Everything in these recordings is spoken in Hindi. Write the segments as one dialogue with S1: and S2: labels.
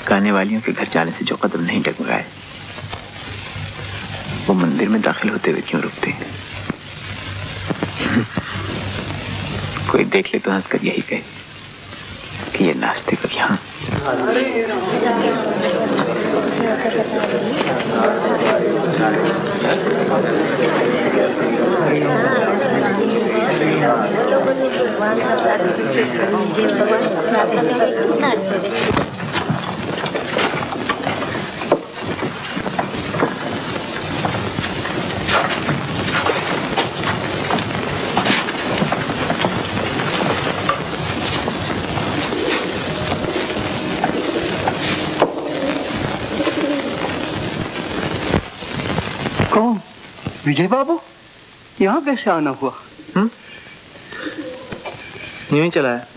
S1: गाने वालियों के घर जाने से जो कदम नहीं डगमगाए, वो मंदिर में दाखिल होते हुए क्यों रुकते हैं? कोई देख ले तो हंसकर यही कहे कि ये नास्तिक यहाँ।
S2: विजय बाबू, यहाँ कैसे आना हुआ?
S1: यूं ही चला है।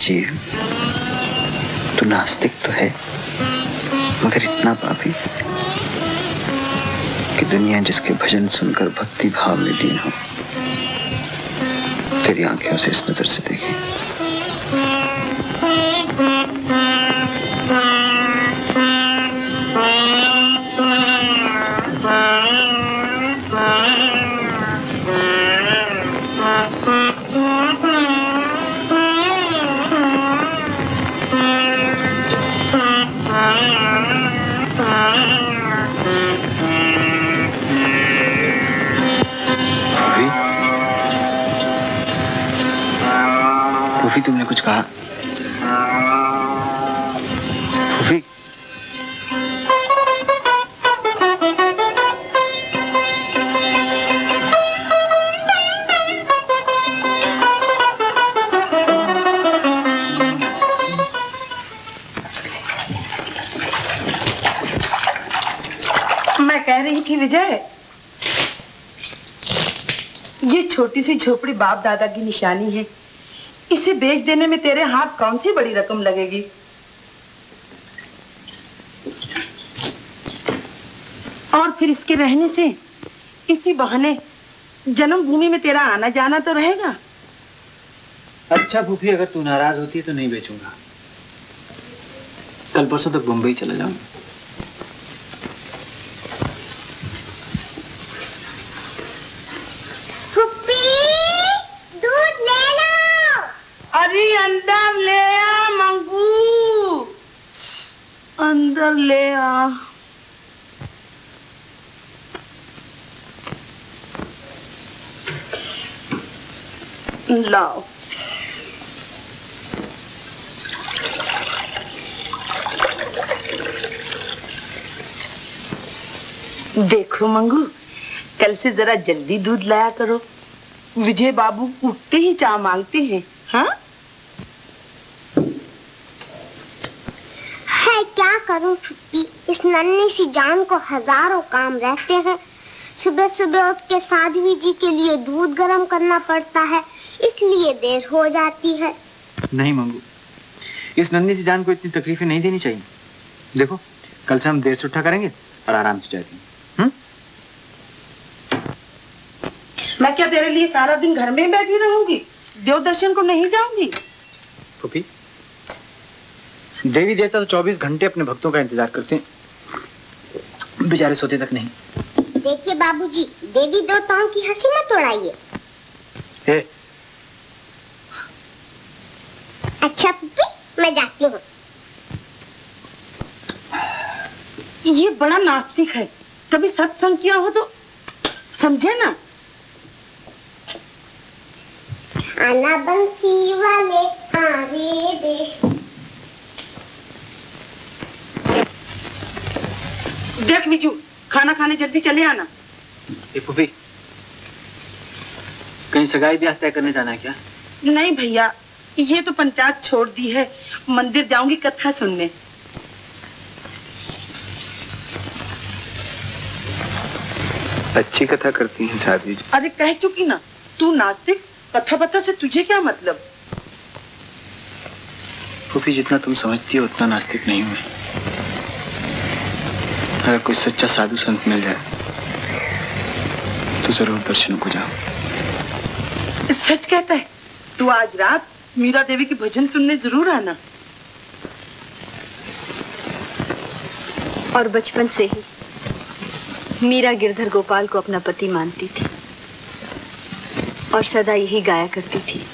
S1: जीव, तू नास्तिक तो है, मगर इतना पापी कि दुनिया जिसके भजन सुनकर भक्ति भाव में लीन हो, तेरी आंखें उसे इस नजर से देखें। फूफी तुमने कुछ कहा? फूफी
S3: मैं कह रही थी विजय, ये छोटी सी झोपड़ी बाप दादा की निशानी है। इसे बेच देने में तेरे हाथ कौन सी बड़ी रकम लगेगी? और फिर इसके रहने से इसी बहाने जन्मभूमि में तेरा आना जाना तो रहेगा।
S1: अच्छा फूफी, अगर तू नाराज होती है तो नहीं बेचूंगा। कल परसों तक मुंबई चला जाऊंगा।
S3: अरे अंदर ले आ मंगू, अंदर ले आ। लाओ। देखो मंगू, कल से जरा जल्दी दूध लाया करो। विजय बाबू उठते ही चाय मांगते हैं। हाँ?
S4: है क्या करूं फुप्पी, इस नन्ही सी जान को हजारों काम रहते हैं। सुबह सुबह उठ के साध्वी जी के लिए दूध गर्म करना पड़ता है, इसलिए देर हो जाती है।
S1: नहीं मंगू, इस नन्ही सी जान को इतनी तकलीफें नहीं देनी चाहिए। देखो, कल से हम देर से उठा करेंगे और आराम से जाएंगे।
S3: मैं क्या तेरे लिए सारा दिन घर में बैठी रहूंगी? देव दर्शन को नहीं जाऊंगी?
S1: फूफी, देवी देवता तो 24 घंटे अपने भक्तों का इंतजार करते हैं, बेचारे सोते तक नहीं।
S4: देखिए बाबूजी, देवी देवताओं की हंसी मत उड़ाइए। अच्छा फूफी, मैं जाती हूँ।
S3: ये बड़ा नास्तिक है, कभी सत्संग किया हो तो समझे ना।
S4: आना बंसी वाले आरे देश।
S3: देख बिजू, खाना खाने जल्दी चले आना।
S1: फूफी, कहीं सगाई ब्याह तय करने जाना है क्या?
S3: नहीं भैया, ये तो पंचायत छोड़ दी है, मंदिर जाऊंगी कथा सुनने।
S1: अच्छी कथा करती हैं साध्वी जी।
S3: अरे कह चुकी ना, तू नास्तिक, कथा पथा से तुझे क्या मतलब?
S1: फूफी, जितना तुम समझती हो उतना नास्तिक नहीं हुए। अगर कोई सच्चा साधु संत मिल जाए तो जरूर दर्शन को जाओ।
S3: सच कहता है? तू आज रात मीरा देवी की भजन सुनने जरूर आना।
S5: और बचपन से ही मीरा गिरधर गोपाल को अपना पति मानती थी और सदा यही गाया करती थी।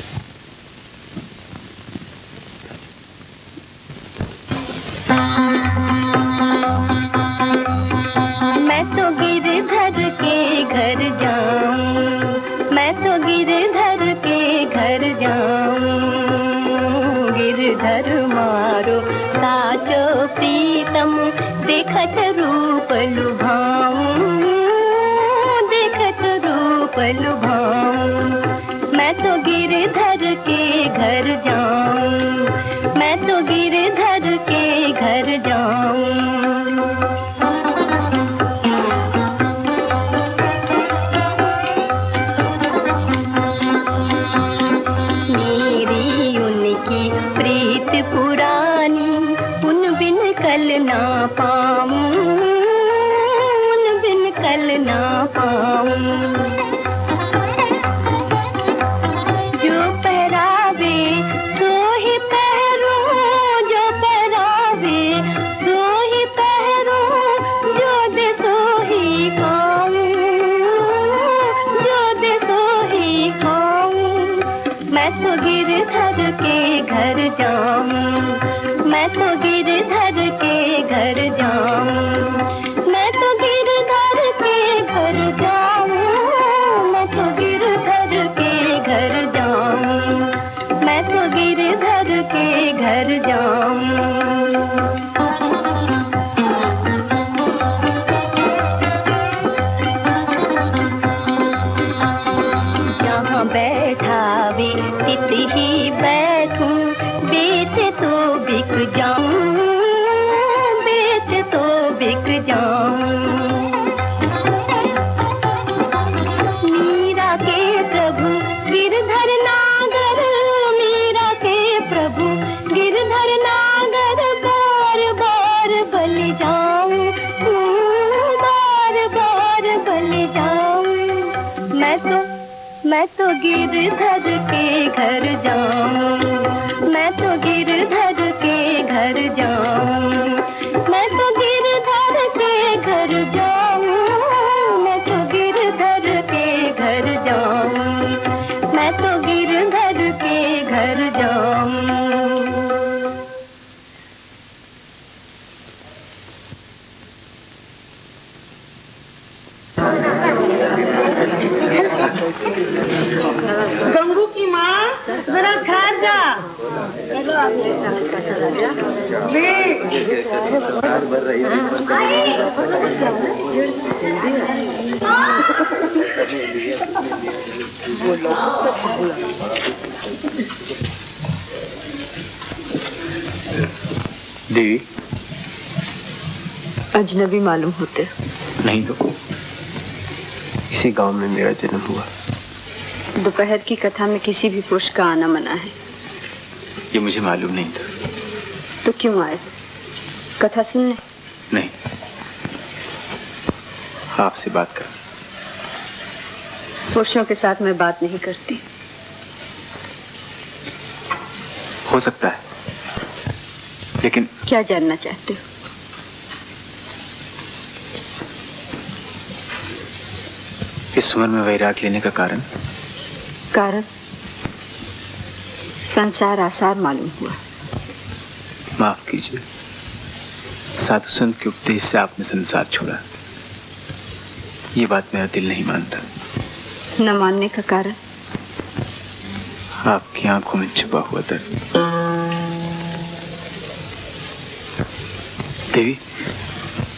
S6: मैं तो गिरधर के घर जाऊं, मैं तो गिरधर के घर जाऊं, गिरधर मारो साचो प्रीतम, देखत रूप लुभाऊं, देखत रूप लुभाऊं। मैं तो गिरधर के घर जाऊं, मैं तो गिरधर के घर जाऊं। मेरी उनकी प्रीत पुरानी, उन बिन कल ना पाऊं, उन बिन कल ना पाऊं। जो पहरावे सो ही पहरूं, जो पहरावे सो ही पहरूं, जो दे सो ही खाऊं, जो दे सो ही खाऊं। मैं तो गिरधर के घर जाऊं, मैं तो गिरधर के घर जाऊं, मैं तो गिरधर के घर जाऊं, घर जाऊं। जहाँ बैठावे तित ही बैठूं, बेच तो बिक जाऊं, बेच तो बिक जाऊं। मीरा के प्रभु गिरधर नागर, मीरा के प्रभु गिरधर नागर, बार बार बल जाऊं, बार बार बल जाऊं। मैं तो गिरधर के घर जाऊं, मैं तो गिरधर के घर जाऊं, मैं तो गिरधर के घर जाऊं, मैं तो गिरधर के घर जाऊं, मैं तो गिरधर के घर जाऊं।
S3: गंगू की माँ जरा खा जा।
S1: देवी,
S5: अजनबी मालूम होते।
S2: नहीं तो इसी गांव में मेरा जन्म हुआ।
S5: दोपहर की कथा में किसी भी पुरुष का आना मना है।
S1: ये मुझे मालूम नहीं था।
S5: तो क्यों आए? कथा सुनने?
S1: नहीं, आपसे बात कर।
S5: पुरुषों के साथ मैं बात नहीं करती।
S1: हो सकता है, लेकिन
S5: क्या जानना चाहते हो?
S1: इस उम्र में वैराग लेने का कारण?
S5: कारण संसार आसार मालूम हुआ।
S1: माफ कीजिए, साधु संत के उपदेश से आपने संसार छोड़ा। ये बात मेरा दिल नहीं मानता।
S5: न मानने का कारण?
S1: आपकी आंखों में छुपा हुआ दर्द। देवी,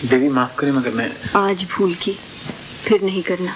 S1: देवी माफ करें, मगर मैं
S5: आज भूल की, फिर नहीं करना।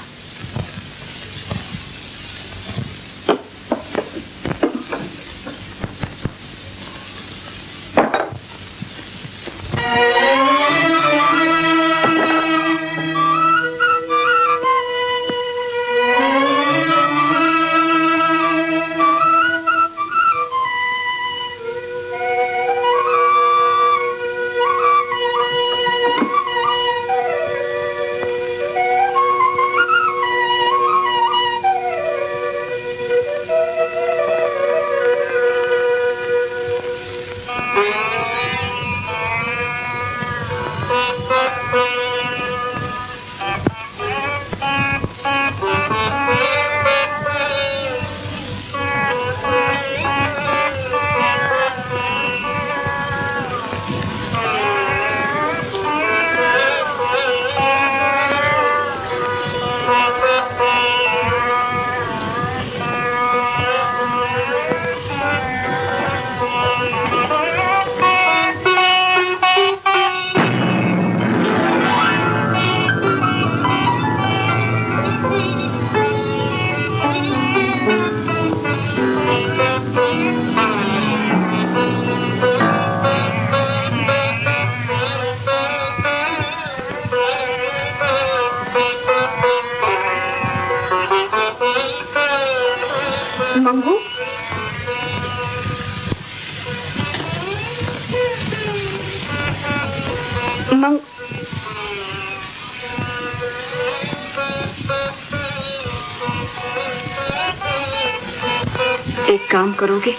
S5: एक काम करोगे?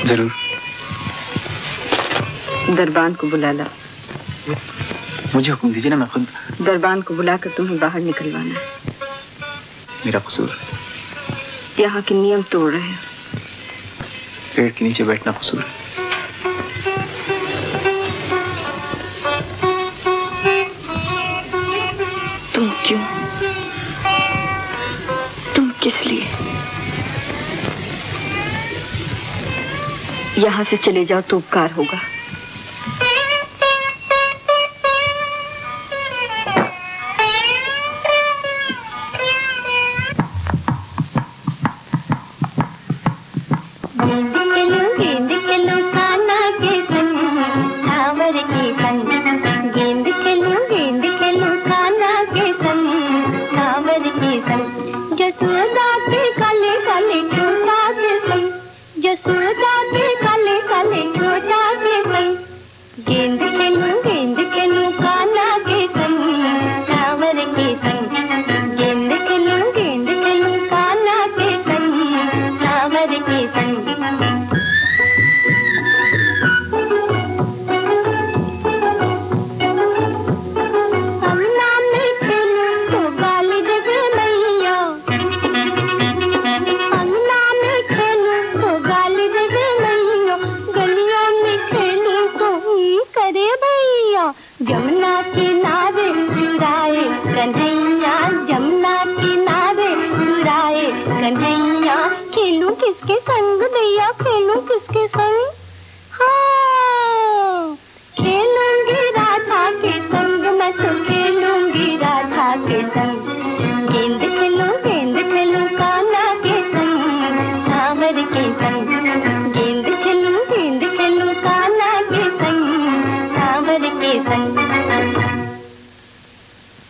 S1: जरूर।
S5: दरबान को बुला ला।
S1: मुझे हुक्म दीजिए ना, मैं खुद।
S5: दरबान को बुलाकर तुम्हें बाहर निकलवाना है।
S1: मेरा कसूर?
S5: यहाँ के नियम तोड़ रहे हैं।
S1: पेड़ के नीचे बैठना कसूर है?
S5: तुम क्यों? तुम किस लिए? यहाँ से चले जाओ तो उपकार होगा।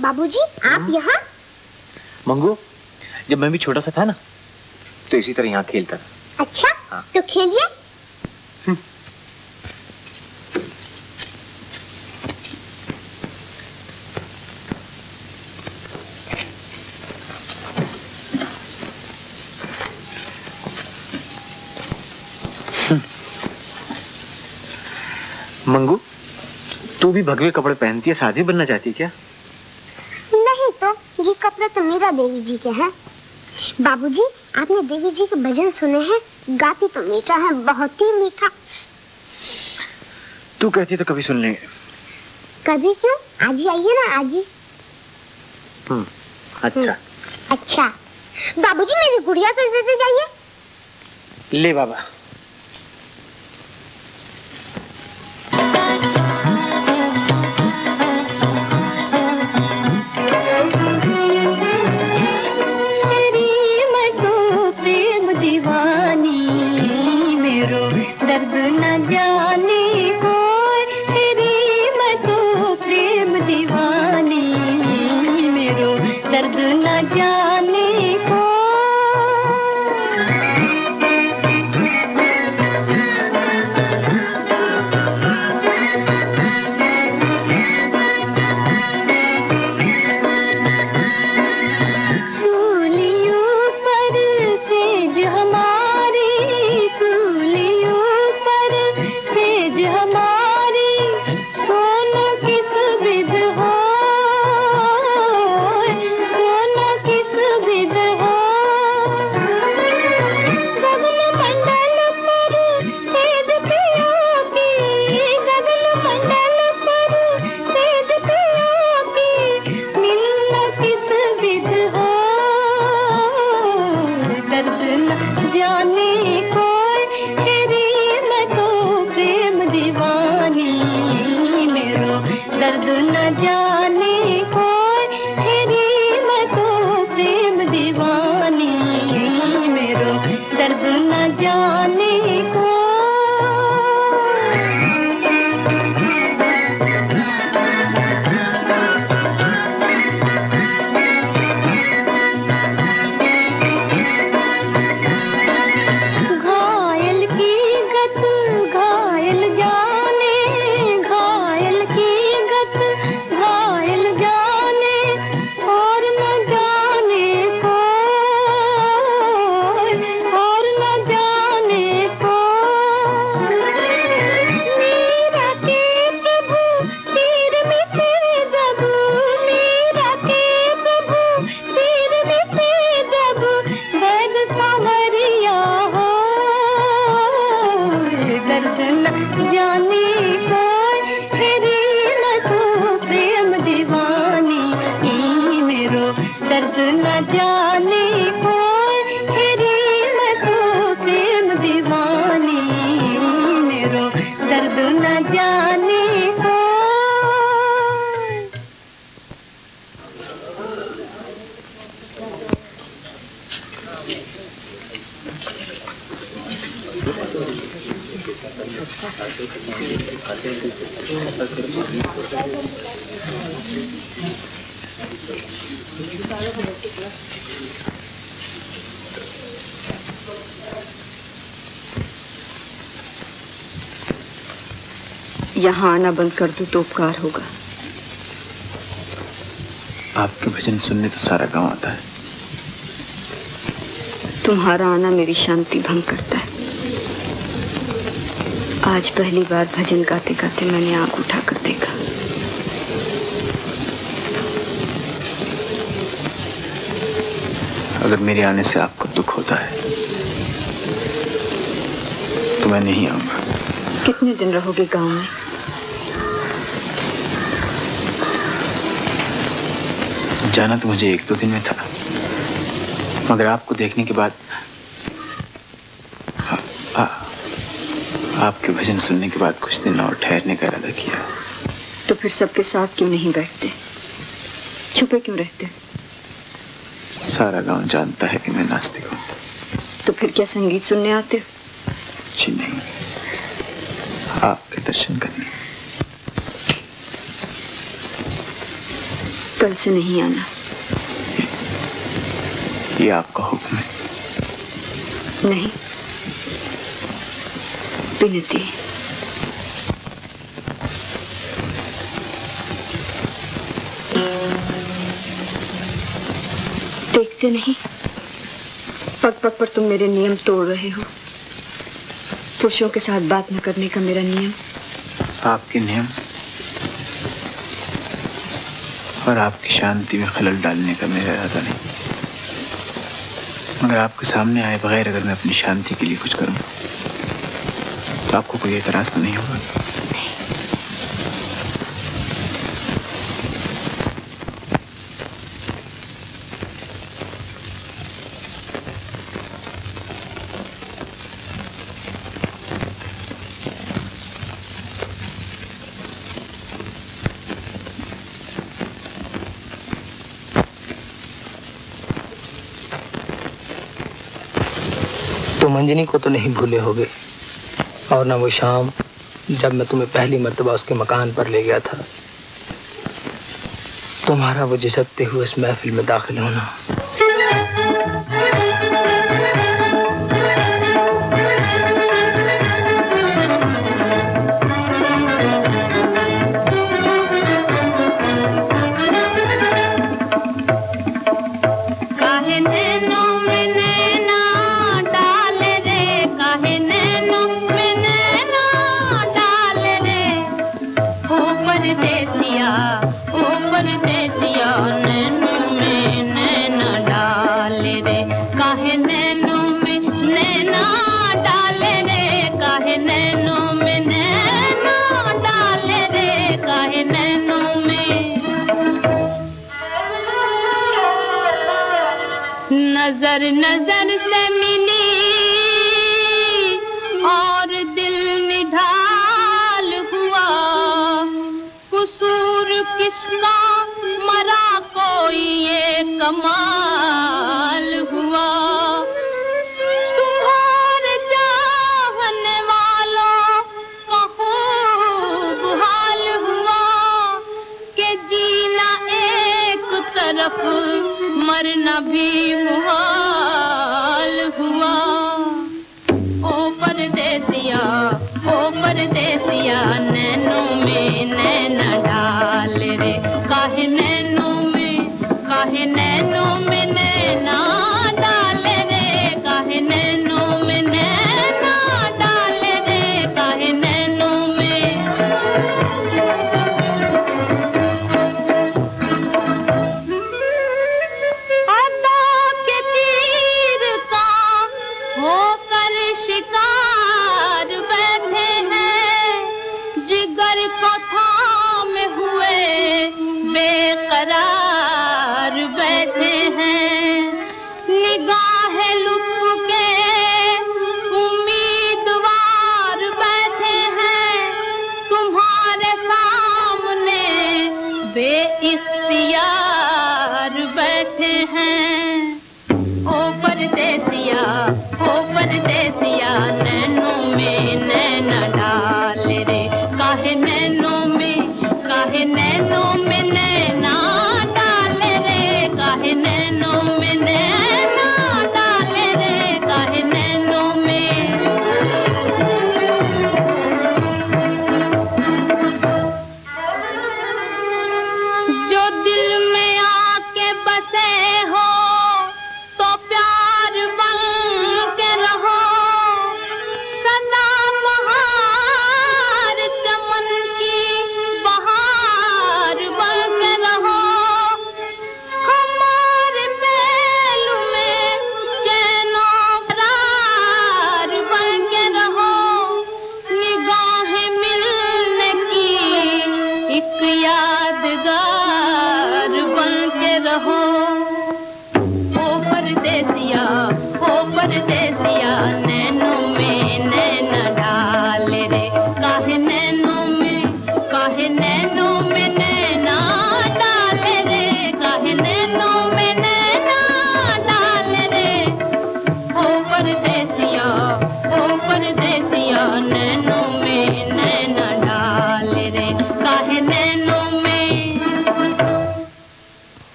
S4: बाबूजी, आप यहाँ?
S1: मंगू, जब मैं भी छोटा सा था ना, तो इसी तरह यहाँ खेलता था।
S4: अच्छा,
S1: हाँ।
S4: तो खेलिए।
S1: मंगू, तू भी भगवे कपड़े पहनती है, साधी बनना चाहती है क्या?
S4: नहीं तो, ये कपड़े तो मीरा देवी जी के हैं। बाबूजी, आपने देवी जी के भजन सुने हैं? गाती तो मीठा है, बहुत ही मीठा।
S1: तू कहती तो कभी सुन लेंगे।
S4: कभी क्यों? आज ही आइए ना, आज ही।
S1: अच्छा।
S4: अच्छा, बाबूजी मेरी गुड़िया तो इधर से जाइए।
S1: ले बाबा।
S6: दर्द न जाने कोई तेरी मैं तो प्रेम दीवानी मेरो दर्द न जाने किस
S5: यहाँ आना बंद कर दो तो उपकार होगा।
S1: आपके भजन सुनने तो सारा गांव आता है।
S5: तुम्हारा आना मेरी शांति भंग करता है। आज पहली बार भजन गाते गाते मैंने आंख उठाकर देखा।
S1: अगर मेरे आने से आपको दुख होता है तो मैं नहीं आऊंगा।
S5: कितने दिन रहोगे गांव में?
S1: जाना तो मुझे 1-2 दिन में था, मगर आपको देखने के बाद आपके भजन सुनने के बाद कुछ दिन और ठहरने का इरादा किया।
S5: तो फिर सबके साथ क्यों नहीं बैठते? छुपे क्यों रहते?
S1: सारा गांव जानता है कि मैं नास्तिक हूँ।
S5: तो फिर क्या संगीत सुनने आते हो?
S1: जी नहीं, आपके दर्शन करने।
S5: कल से नहीं आना।
S1: ये आपका हुक्म है?
S5: नहीं, विनती। देखते नहीं, पग पग पर तुम मेरे नियम तोड़ रहे हो। पुरुषों के साथ बात न करने का मेरा नियम।
S1: आपके नियम और आपकी शांति में खलल डालने का मेरा इरादा नहीं, मगर आपके सामने आए बगैर अगर मैं अपनी शांति के लिए कुछ करूं तो आपको कोई एतराज तो नहीं होगा?
S7: तुम अंजनी को तो नहीं भूले होगे, और न वो शाम जब मैं तुम्हें पहली मर्तबा उसके मकान पर ले गया था। तुम्हारा वो झिझकते हुए इस महफिल में दाखिल होना।
S6: नजर नजर से मिली और दिल निढाल हुआ, कसूर किसका मरा कोई ये कमाल हुआ। तुम्हारे चाहने वालों का खूब हाल हुआ कि जीना एक तरफ मरना भी मुहाल हुआ। ओ परदेसिया नैनों में नैना डाल रे, काहे नैनों में नैना डाल रे, काहे नैनों में नैना डाल रे, काहे नैनों में। अदा के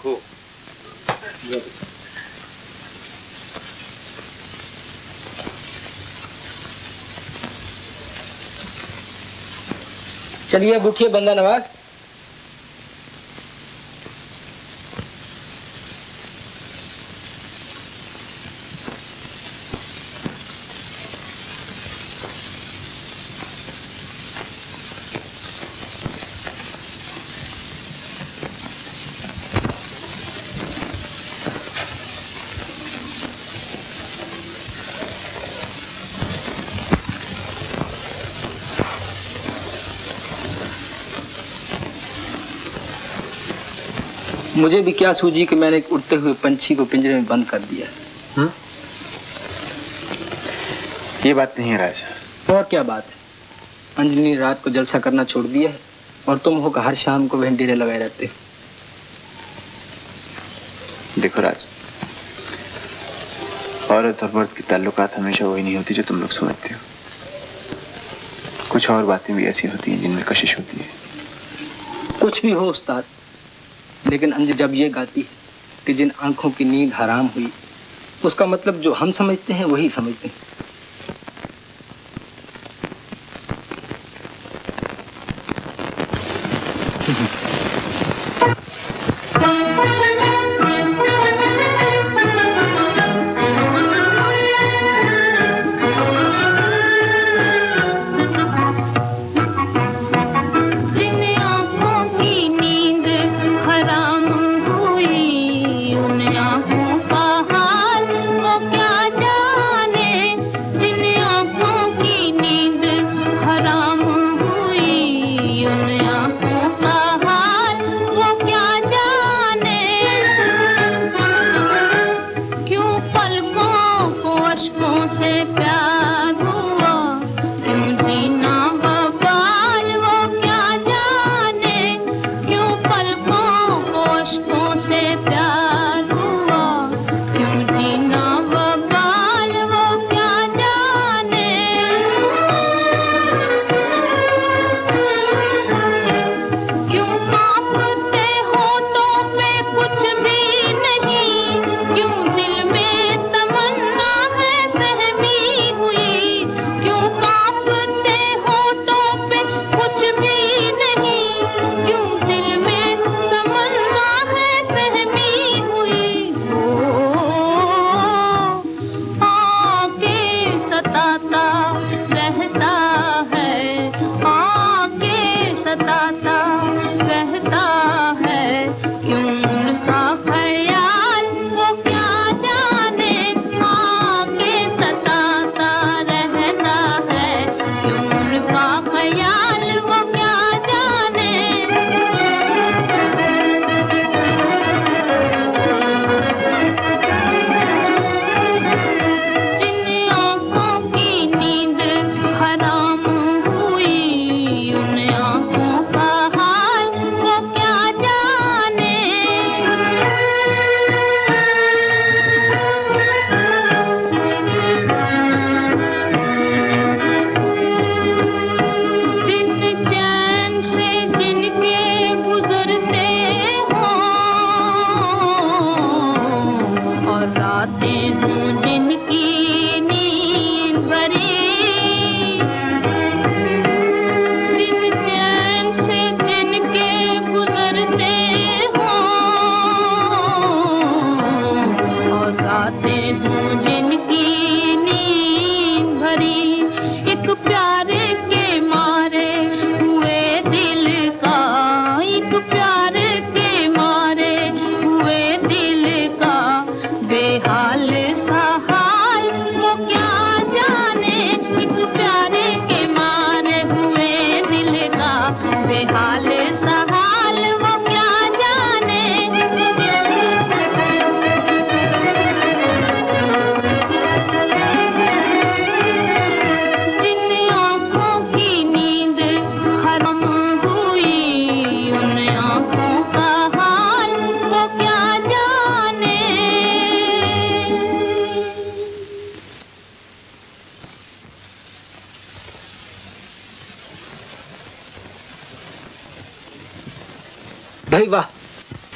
S1: खूब।
S7: चलिए अब उठिए बंदा नवाज। मुझे भी क्या सूझी कि मैंने एक उड़ते हुए पंछी को पिंजरे में बंद कर दिया।
S1: ये बात नहीं है राजा।
S7: और क्या बात है? अंजलि ने रात को जलसा करना छोड़ दिया है और तुम हो हर शाम को भेंडीरे लगाए रहते हो।
S1: देखो राज, औरत और मर्द की ताल्लुकात हमेशा वही नहीं होती जो तुम लोग समझते हो। कुछ और बातें भी ऐसी होती हैं जिनमें कशिश होती है।
S7: कुछ भी हो उस्ताद, लेकिन अंज जब ये गाती है कि जिन आंखों की नींद हराम हुई, उसका मतलब जो हम समझते हैं वही समझते हैं।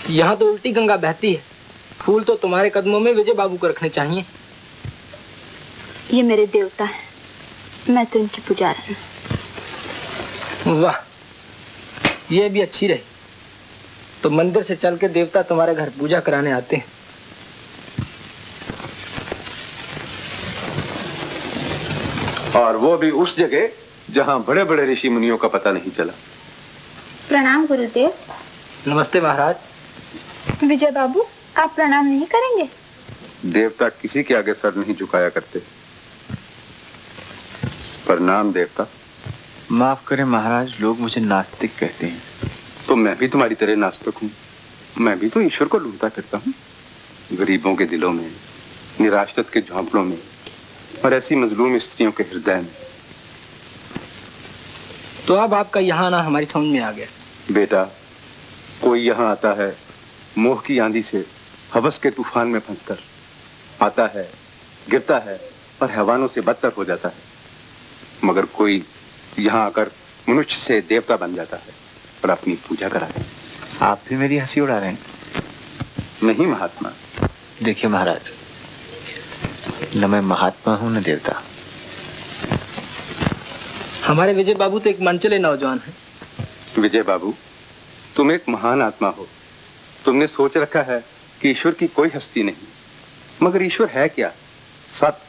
S7: यहाँ तो उल्टी गंगा बहती है। फूल तो तुम्हारे कदमों में विजय बाबू को रखने चाहिए।
S5: ये मेरे देवता हैं, मैं तो इनकी पुजारी हूँ।
S7: वाह, ये भी अच्छी रही। तो मंदिर से चल के देवता तुम्हारे घर पूजा कराने आते हैं।
S8: और वो भी उस जगह जहाँ बड़े बड़े ऋषि मुनियों का पता नहीं चला।
S6: प्रणाम गुरुदेव।
S7: नमस्ते महाराज।
S6: विजय बाबू, आप प्रणाम नहीं करेंगे?
S8: देवता किसी के आगे सर नहीं झुकाया करते। प्रणाम देवता।
S1: माफ करें महाराज, लोग मुझे नास्तिक कहते हैं।
S8: तो मैं भी तुम्हारी तरह नास्तिक हूँ। मैं भी तो ईश्वर को ढूंढता फिरता हूँ, गरीबों के दिलों में, निराश्रित के झोंपड़ों में, और ऐसी मजलूम स्त्रियों के हृदय में।
S7: तो अब आपका यहाँ आना हमारी समझ में आ गया।
S8: बेटा, कोई यहाँ आता है मोह की आंधी से, हवस के तूफान में फंसकर आता है, गिरता है और हैवानों से बदतर हो जाता है। मगर कोई यहाँ आकर मनुष्य से देवता बन जाता है और अपनी पूजा कराता है।
S1: आप भी मेरी हंसी उड़ा रहे हैं?
S8: नहीं महात्मा।
S1: देखिए महाराज, न मैं महात्मा हूँ न देवता।
S7: हमारे विजय बाबू तो एक मनचले नौजवान हैं।
S8: विजय बाबू, तुम एक महान आत्मा हो। तुमने सोच रखा है कि ईश्वर की कोई हस्ती नहीं, मगर ईश्वर है क्या? सत,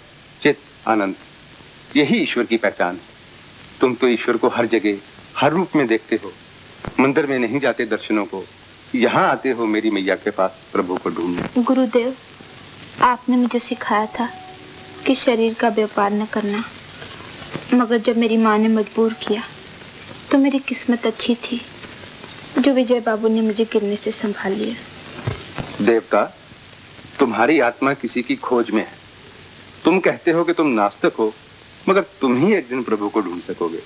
S8: चित, आनंद, यही ईश्वर की पहचान है। तुम तो ईश्वर को हर जगह, हर रूप में देखते हो। मंदिर में नहीं जाते दर्शनों को, यहाँ आते हो मेरी मैया के पास प्रभु को ढूंढने।
S5: गुरुदेव, आपने मुझे सिखाया था कि शरीर का व्यापार न करना, मगर जब मेरी माँ ने मजबूर किया तो मेरी किस्मत अच्छी थी जो विजय बाबू ने मुझे गिरने से संभाल लिया।
S8: देवता, तुम्हारी आत्मा किसी की खोज में है। तुम कहते हो कि तुम नास्तिक हो, मगर तुम ही एक दिन प्रभु को ढूंढ सकोगे।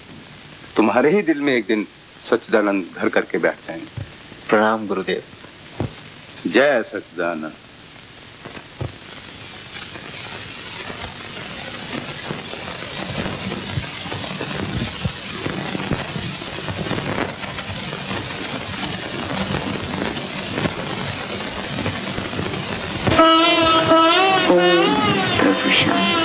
S8: तुम्हारे ही दिल में एक दिन सच्चिदानंद घर करके बैठ जाएंगे।
S1: प्रणाम गुरुदेव।
S8: जय सच्चिदानंद।
S5: ओम प्रभु शांति।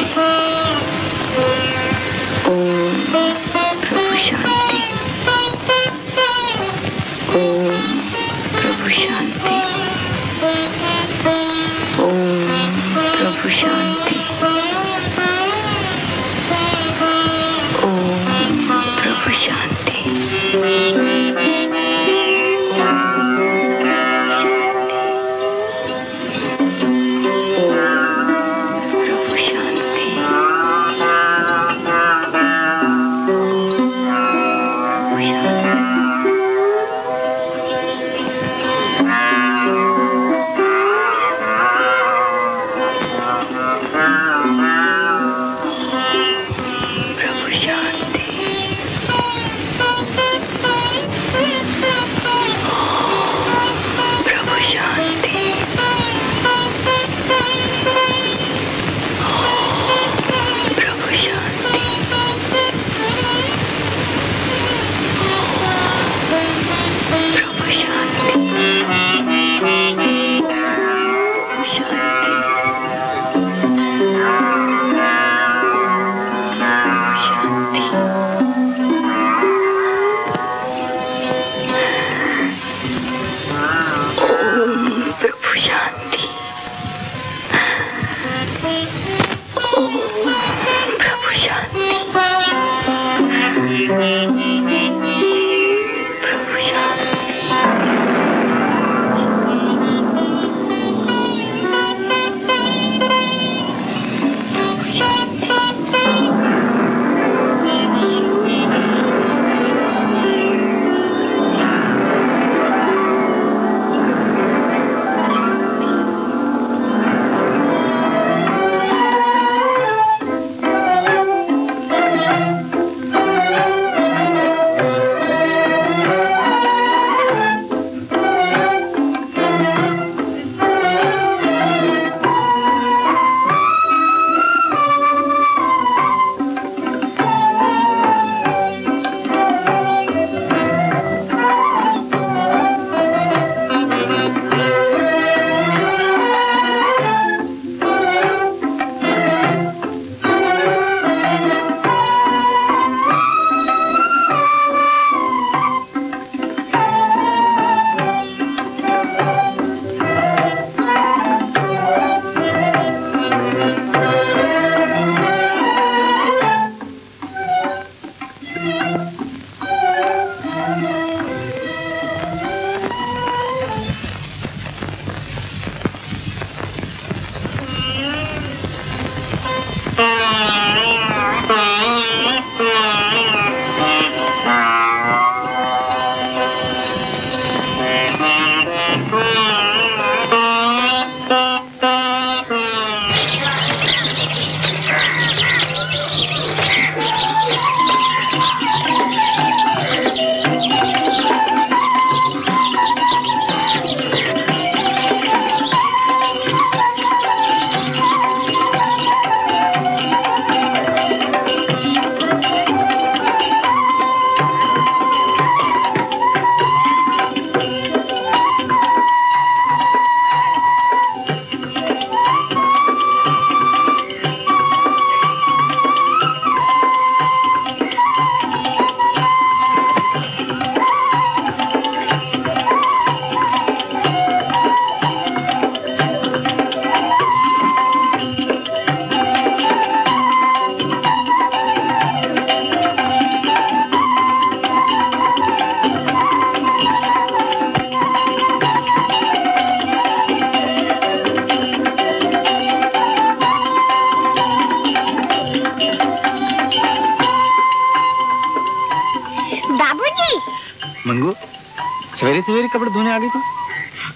S1: सवेरे सवेरे कपड़े धोने आ गई तू?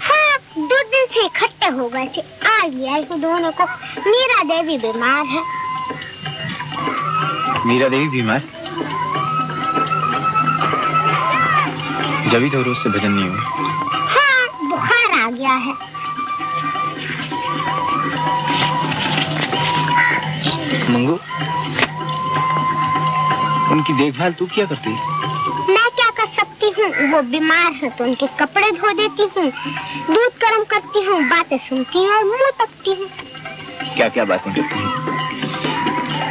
S4: हाँ, 2 दिन से इकट्ठे हो गए थे, आ गया है धोने को। मीरा देवी बीमार है।
S1: मीरा देवी बीमार? जब तो रोज से भजन नहीं हुआ।
S4: हाँ, बुखार आ गया है।
S1: मंगू, उनकी देखभाल तू क्या करती है?
S4: मैं क्या कर सकती हूँ, वो बीमार है तो उनके कपड़े धो देती हूँ, दूध गर्म करती हूँ, बातें सुनती हूँ और मुँह तकती हूँ।
S1: क्या क्या बातें करती है?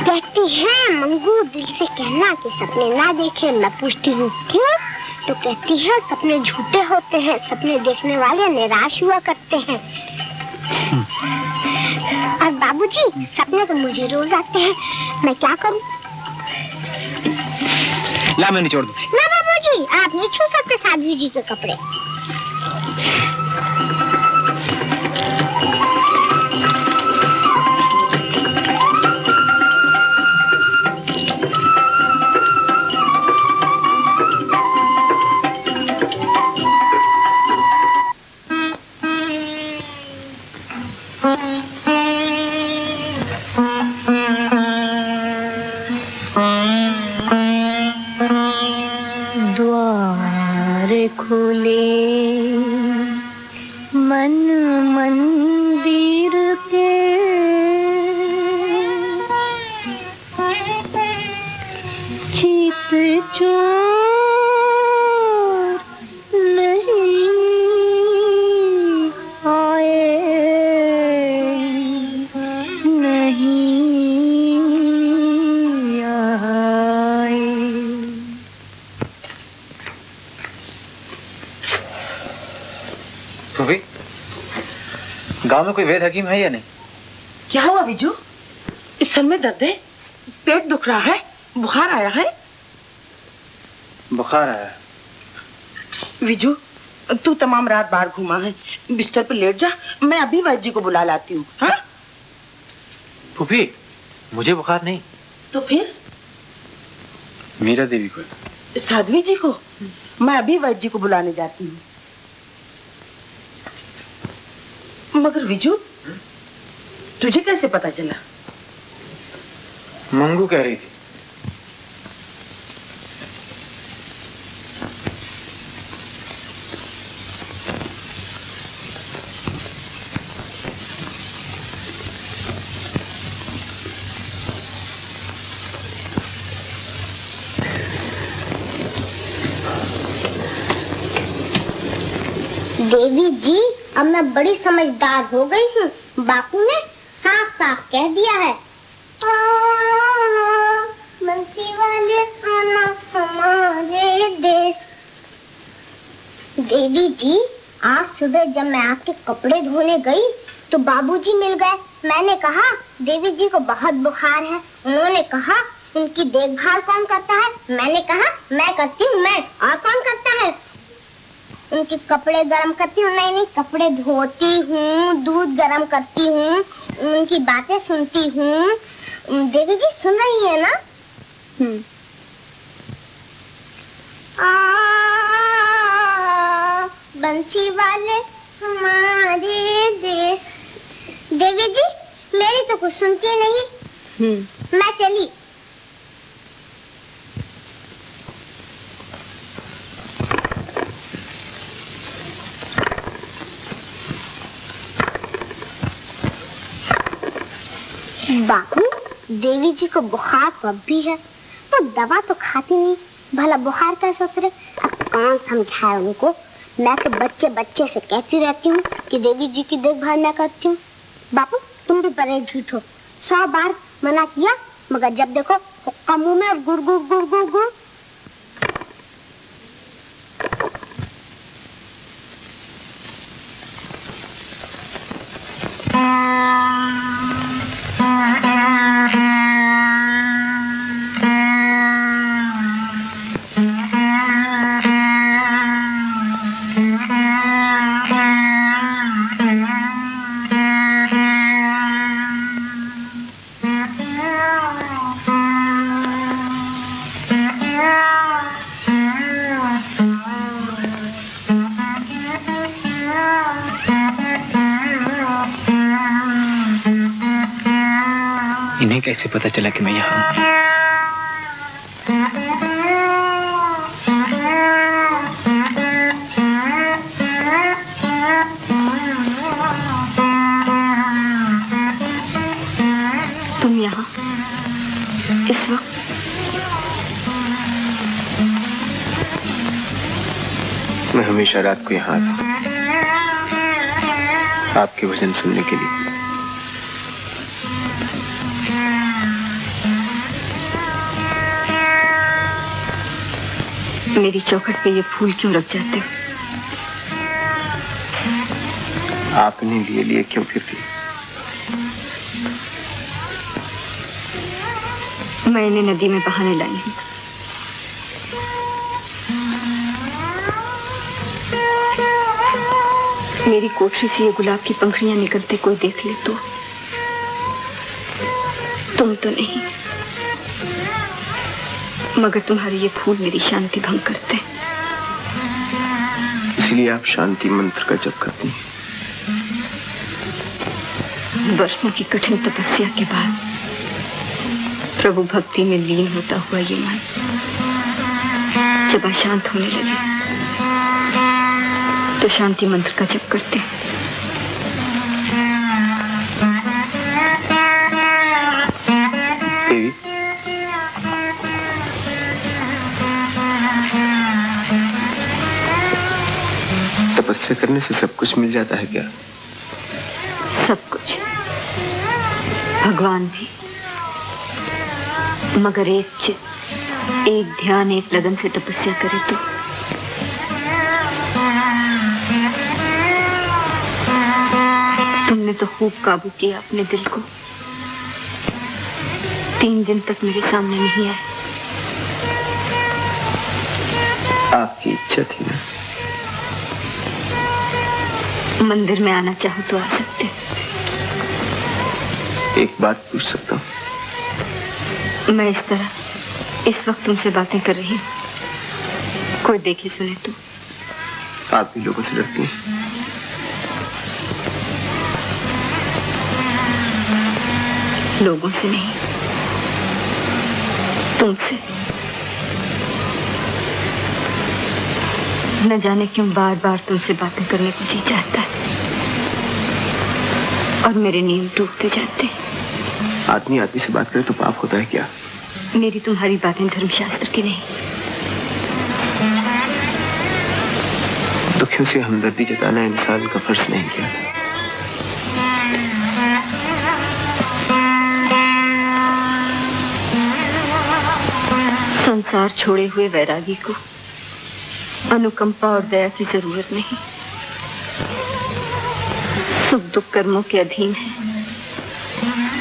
S4: कहती है मंगू दिल से कहना कि सपने ना देखे। मैं पूछती हूँ क्यों, तो कहती है सपने झूठे होते हैं, सपने देखने वाले निराश हुआ करते हैं। और बाबूजी, सपने तो मुझे रोज आते हैं, मैं क्या करूँ?
S1: ला मैं निचोड़ दूं।
S4: ना बाबूजी, आप नहीं छू सकते साध्वी जी के कपड़े।
S6: खुले मन मंदिर के, चित चोर नहीं आए, नहीं आए।
S1: तो भी गांव में कोई वैद्य हकीम है या नहीं?
S3: क्या हुआ विजू? इस सर में दर्द है, पेट दुख रहा है, बुखार आया है?
S1: बुखार आया?
S3: विजू, तू तमाम रात बाहर घूमा है, बिस्तर पर लेट जा, मैं अभी वैद्य जी को बुला लाती हूँ। हाँ?
S1: फूफी, मुझे बुखार नहीं।
S3: तो फिर?
S1: मीरा देवी को।
S3: साध्वी जी को? मैं अभी वैद्य जी को बुलाने जाती हूँ। मगर विजू, तुझे कैसे पता चला?
S1: मंगू कह रही थी।
S4: देवी जी, अब मैं बड़ी समझदार हो गई हूँ। बापू ने साफ साफ कह दिया है, बंसी वाले आना हमारे देश। देवी जी, आज सुबह जब मैं आपके कपड़े धोने गई तो बाबूजी मिल गए। मैंने कहा देवी जी को बहुत बुखार है। उन्होंने कहा उनकी देखभाल कौन करता है? मैंने कहा मैं करती हूँ। मैं, और कौन करता है? उनके कपड़े गरम करती हूँ। नहीं, कपड़े धोती हूँ, दूध गरम करती हूँ, उनकी बातें सुनती हूँ। देवी जी सुन रही है ना? बंसी वाले हमारे देश। देवी जी, मेरी तो कुछ सुनती नहीं। मैं चली। बापू, देवी जी को बुखार तो अब भी है, तो दवा तो खाती नहीं, भला बुखार कैसे उतरे? अब कौन समझाए उनको? मैं तो बच्चे बच्चे से कहती रहती हूँ कि देवी जी की देखभाल मैं करती हूँ। बापू, तुम भी बड़े झूठ हो। 100 बार मना किया, मगर जब देखो हुक्का मुंह में और गुड़ गुड़ गुड़ गुड़ गुड़।
S1: इन्हें कैसे पता चला कि मैं यहाँ हूँ?
S5: तुम यहाँ इस वक्त?
S1: मैं हमेशा रात को यहाँ आता हूँ आपके भजन सुनने के लिए।
S5: मेरी चौखट पे ये फूल क्यों रख जाते हो?
S1: आप इन्हें लिए लिए क्यों फिरती?
S5: मैं इन्हें नदी में बहाने लाई हूँ। मेरी कोठरी से ये गुलाब की पंखड़ियां निकलते कोई देख ले तो? तुम तो नहीं, मगर तुम्हारे ये फूल मेरी शांति भंग करते।
S1: इसलिए आप शांति मंत्र का जप करती हैं।
S5: वर्षों की कठिन तपस्या के बाद प्रभु भक्ति में लीन होता हुआ ये मन जब अशांत होने लगे तो शांति मंत्र का जप करते।
S1: देवी, तपस्या करने से सब कुछ मिल जाता है क्या?
S5: सब कुछ, भगवान भी, मगर एक चित्त, एक ध्यान, एक लगन से तपस्या करे तो। तुमने तो खूब काबू किया अपने दिल को। 3 दिन तक मेरे सामने नहीं आए।
S1: आपकी इच्छा थी ना?
S5: मंदिर में आना चाहो तो आ सकते।
S1: एक बात पूछ सकता हूँ?
S5: मैं इस तरह इस वक्त तुमसे बातें कर रही हूँ, कोई देखे सुने तो?
S1: आप भी लोगों से डरती हैं?
S5: लोगों से नहीं, तुमसे। न जाने क्यों बार बार तुमसे बातें करने को जी चाहता है और मेरे नींद टूटते जाते।
S1: आदमी आदमी से बात करे तो पाप होता है क्या?
S5: मेरी तुम्हारी बातें धर्मशास्त्र की नहीं।
S1: दुखियों से हमदर्दी जताना इंसान का फर्ज नहीं क्या?
S5: संसार छोड़े हुए वैरागी को अनुकंपा और दया की जरूरत नहीं। सुख दुख कर्मों के अधीन है,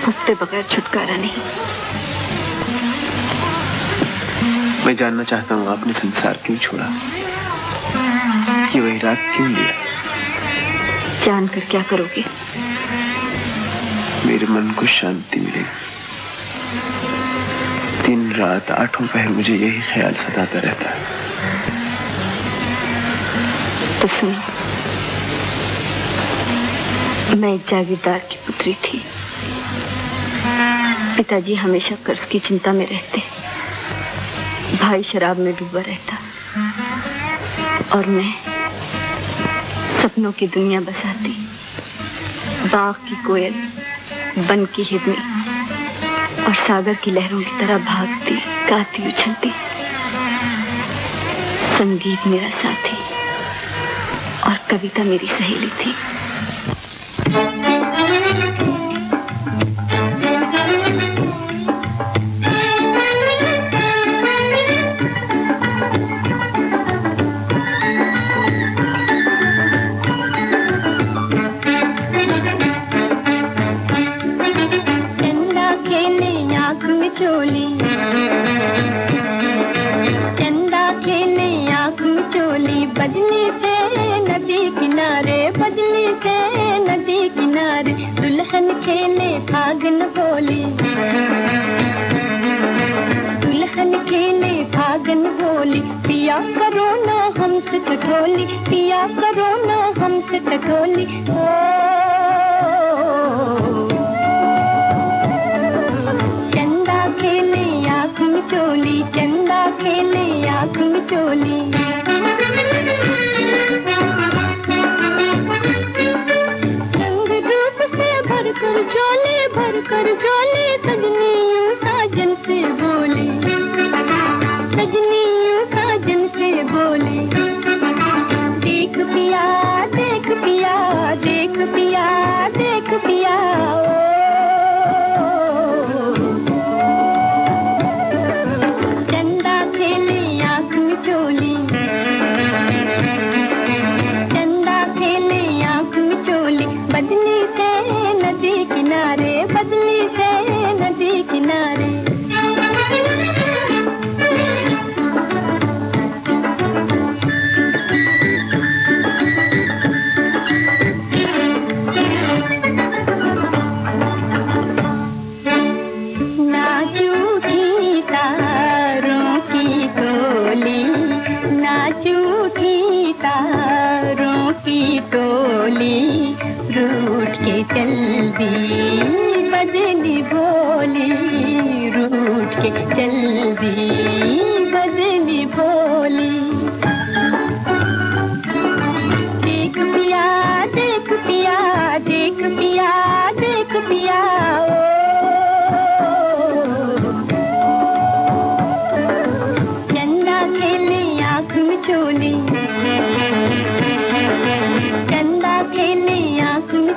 S5: भुगते बगैर छुटकारा नहीं।
S1: मैं जानना चाहता हूँ आपने संसार क्यों छोड़ा, ये वैराग क्यों लिया?
S5: जानकर क्या करोगे?
S1: मेरे मन को शांति मिलेगी। दिन रात 8 पहर मुझे यही ख्याल सताता रहता है।
S5: तो सुनो, मैं एक जागीरदार की पुत्री थी। पिताजी हमेशा कर्ज की चिंता में रहते, भाई शराब में डूबा रहता और मैं सपनों की दुनिया बसाती। बाग की कोयल, वन की हिरनी और सागर की लहरों की तरह भागती, गाती, उछलती। संगीत मेरा साथी और कविता मेरी सहेली थी।
S6: बजली से नदी किनारे, बजली पिया चंदा खेले आँख में चोली, चंदा खेले आँख में चोली, बदली से नदी किनारे, बदली से नदी किनारे। रूठ के चल दी बदली भोली, रूठ के चल दी बदली भोली। देख पिया देख पिया देख पिया देख पिया चंदा खेले आँख में चोली,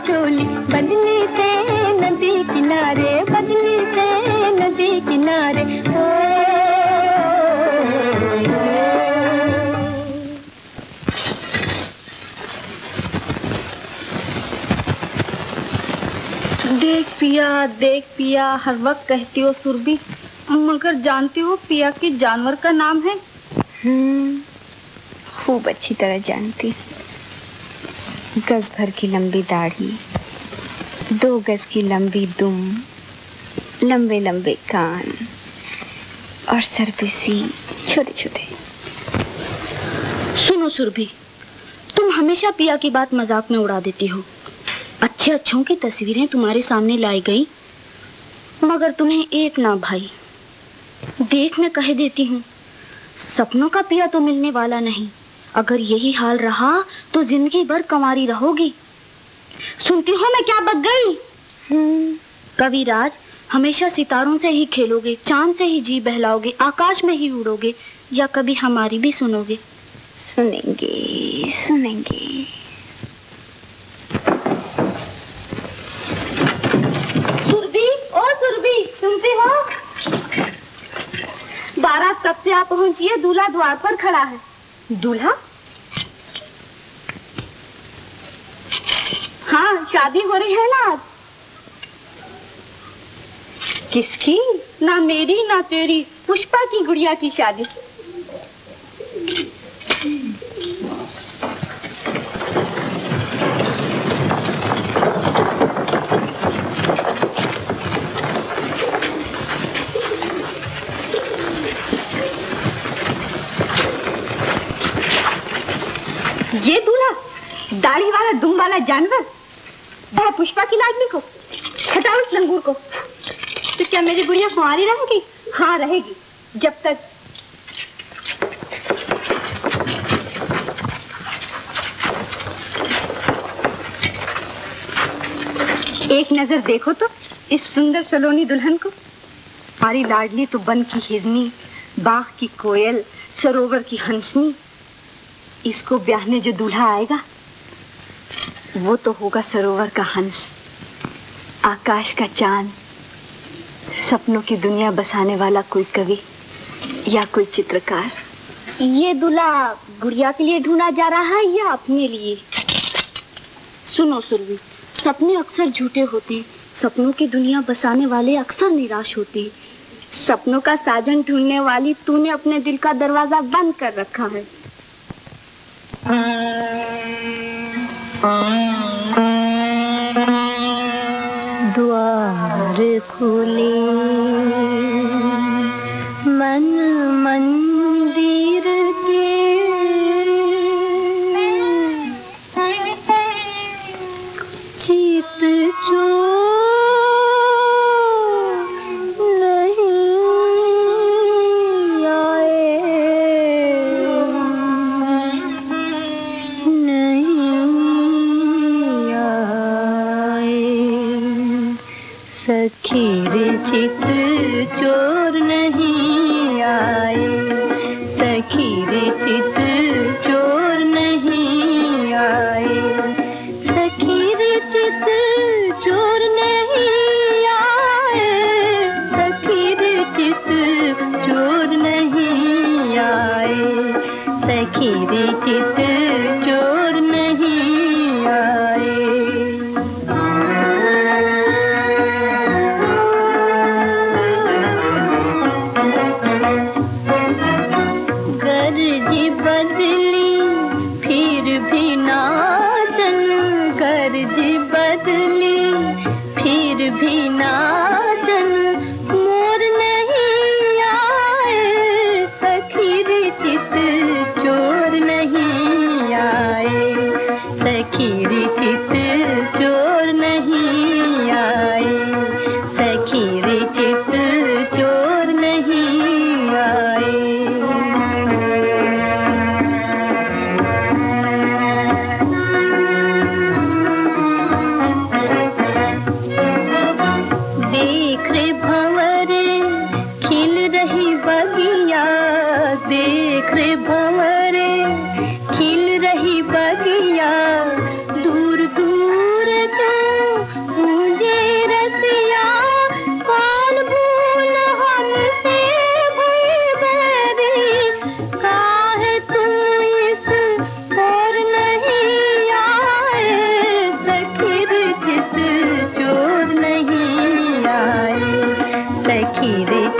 S6: चोली, बदली से नदी किनारे, बदली से नदी किनारे।
S5: देख पिया हर वक्त कहती हो सुरभि, मगर जानती हो पिया के जानवर का नाम है?
S9: खूब अच्छी तरह जानती। गज भर की लंबी दाढ़ी, 2 गज की लंबी दुम, लंबे लंबे कान और सर पे सींग छोटे छोटे।
S5: सुनो सुरभि, तुम हमेशा पिया की बात मजाक में उड़ा देती हो। अच्छे अच्छों की तस्वीरें तुम्हारे सामने लाई गई, मगर तुम्हें एक ना भाई। देख मैं कह देती हूँ, सपनों का पिया तो मिलने वाला नहीं। अगर यही हाल रहा तो जिंदगी भर कंवारी रहोगी। सुनती हो मैं क्या बक गई? कविराज, हमेशा सितारों से ही खेलोगे, चांद से ही जी बहलाओगे, आकाश में ही उड़ोगे, या कभी हमारी भी सुनोगे?
S9: सुनेंगे सुनेंगे।
S5: सुरभि, ओ सुरभि, सुनती हो? बारात कब से आ पहुंची है, दूल्हा द्वार पर खड़ा है। दूल्हा? हाँ, शादी हो रही है ना आज। किसकी? ना मेरी ना तेरी, पुष्पा की गुड़िया की शादी। ये दूल्हा, दाढ़ी वाला दुम वाला जानवर, वह पुष्पा की लाडली को, हटाओ इस लंगूर को। तो क्या मेरी गुड़िया कुंवारी रहेगी? हाँ रहेगी, जब तक। एक नजर देखो तो इस सुंदर सलोनी दुल्हन को। हमारी लाडली तो वन की हिरनी, बाग की कोयल, सरोवर की हंसनी। इसको ब्याहने जो दूल्हा आएगा वो तो होगा सरोवर का हंस, आकाश का चांद, सपनों की दुनिया बसाने वाला कोई कवि या कोई चित्रकार। ये दूल्हा गुड़िया के लिए ढूंढा जा रहा है या अपने लिए? सुनो सुरभि, सपने अक्सर झूठे होते, सपनों की दुनिया बसाने वाले अक्सर निराश होते। सपनों का साजन ढूंढने वाली तूने अपने दिल का दरवाजा बंद कर रखा है।
S6: द्वार खुले मन मंदिर के, चित चोर चित चोर नहीं आए, सखी रे चित चोर नहीं आए, सखी रे चित चोर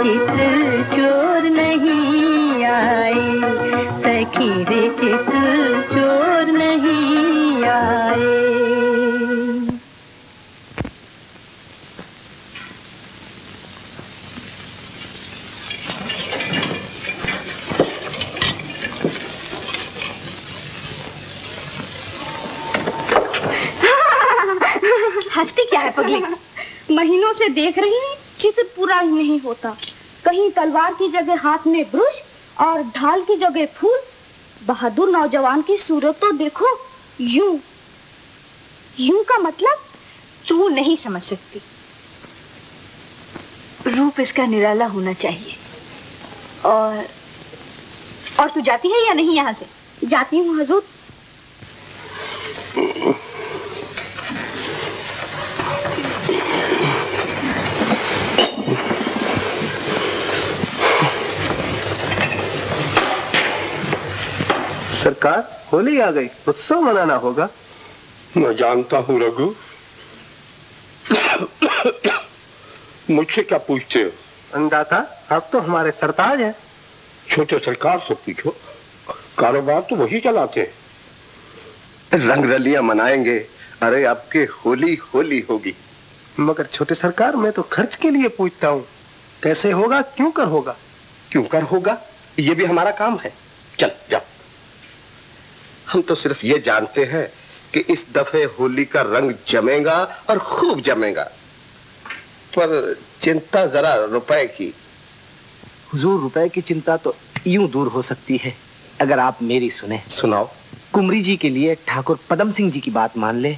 S6: चित चोर नहीं आए, सखी रे चित चोर नहीं आए।
S5: हंसती क्या है पगली? महीनों से देख रही हूँ, चित्र पूरा ही नहीं होता। कहीं तलवार की जगह हाथ में ब्रुश और ढाल की जगह फूल। बहादुर नौजवान की सूरत तो देखो, यूं यूं का मतलब
S9: तू नहीं समझ सकती। रूप इसका निराला होना चाहिए। और तू जाती है या नहीं यहाँ से?
S5: जाती हूँ हुजूर।
S2: सरकार, होली आ गई, उत्सव मनाना होगा।
S10: मैं जानता हूँ रघु। मुझसे क्या पूछते हो?
S2: अंदाता, अब तो हमारे सरताज हैं।
S10: छोटे सरकार से पूछो, कारोबार तो वही चलाते हैं।
S2: रंगरलियां मनाएंगे। अरे आपके होली होली होगी। मगर छोटे सरकार, मैं तो खर्च के लिए पूछता हूँ। कैसे होगा, क्यों कर होगा?
S10: क्यों कर होगा, ये भी हमारा काम है। चल जाओ।
S2: हम तो सिर्फ ये जानते हैं कि इस दफे होली का रंग जमेगा और खूब जमेगा, पर चिंता जरा रुपए की।
S7: हुजूर, रुपए की चिंता तो यूं दूर हो सकती है अगर आप मेरी सुने।
S2: सुनाओ।
S7: कुमरी जी के लिए ठाकुर पदम सिंह जी की बात मान ले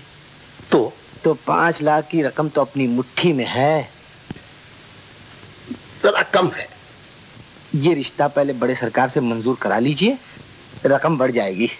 S7: तो 5 लाख की रकम तो अपनी मुट्ठी में है।
S2: जरा कम है।
S7: ये रिश्ता पहले बड़े सरकार से मंजूर करा लीजिए, रकम बढ़ जाएगी।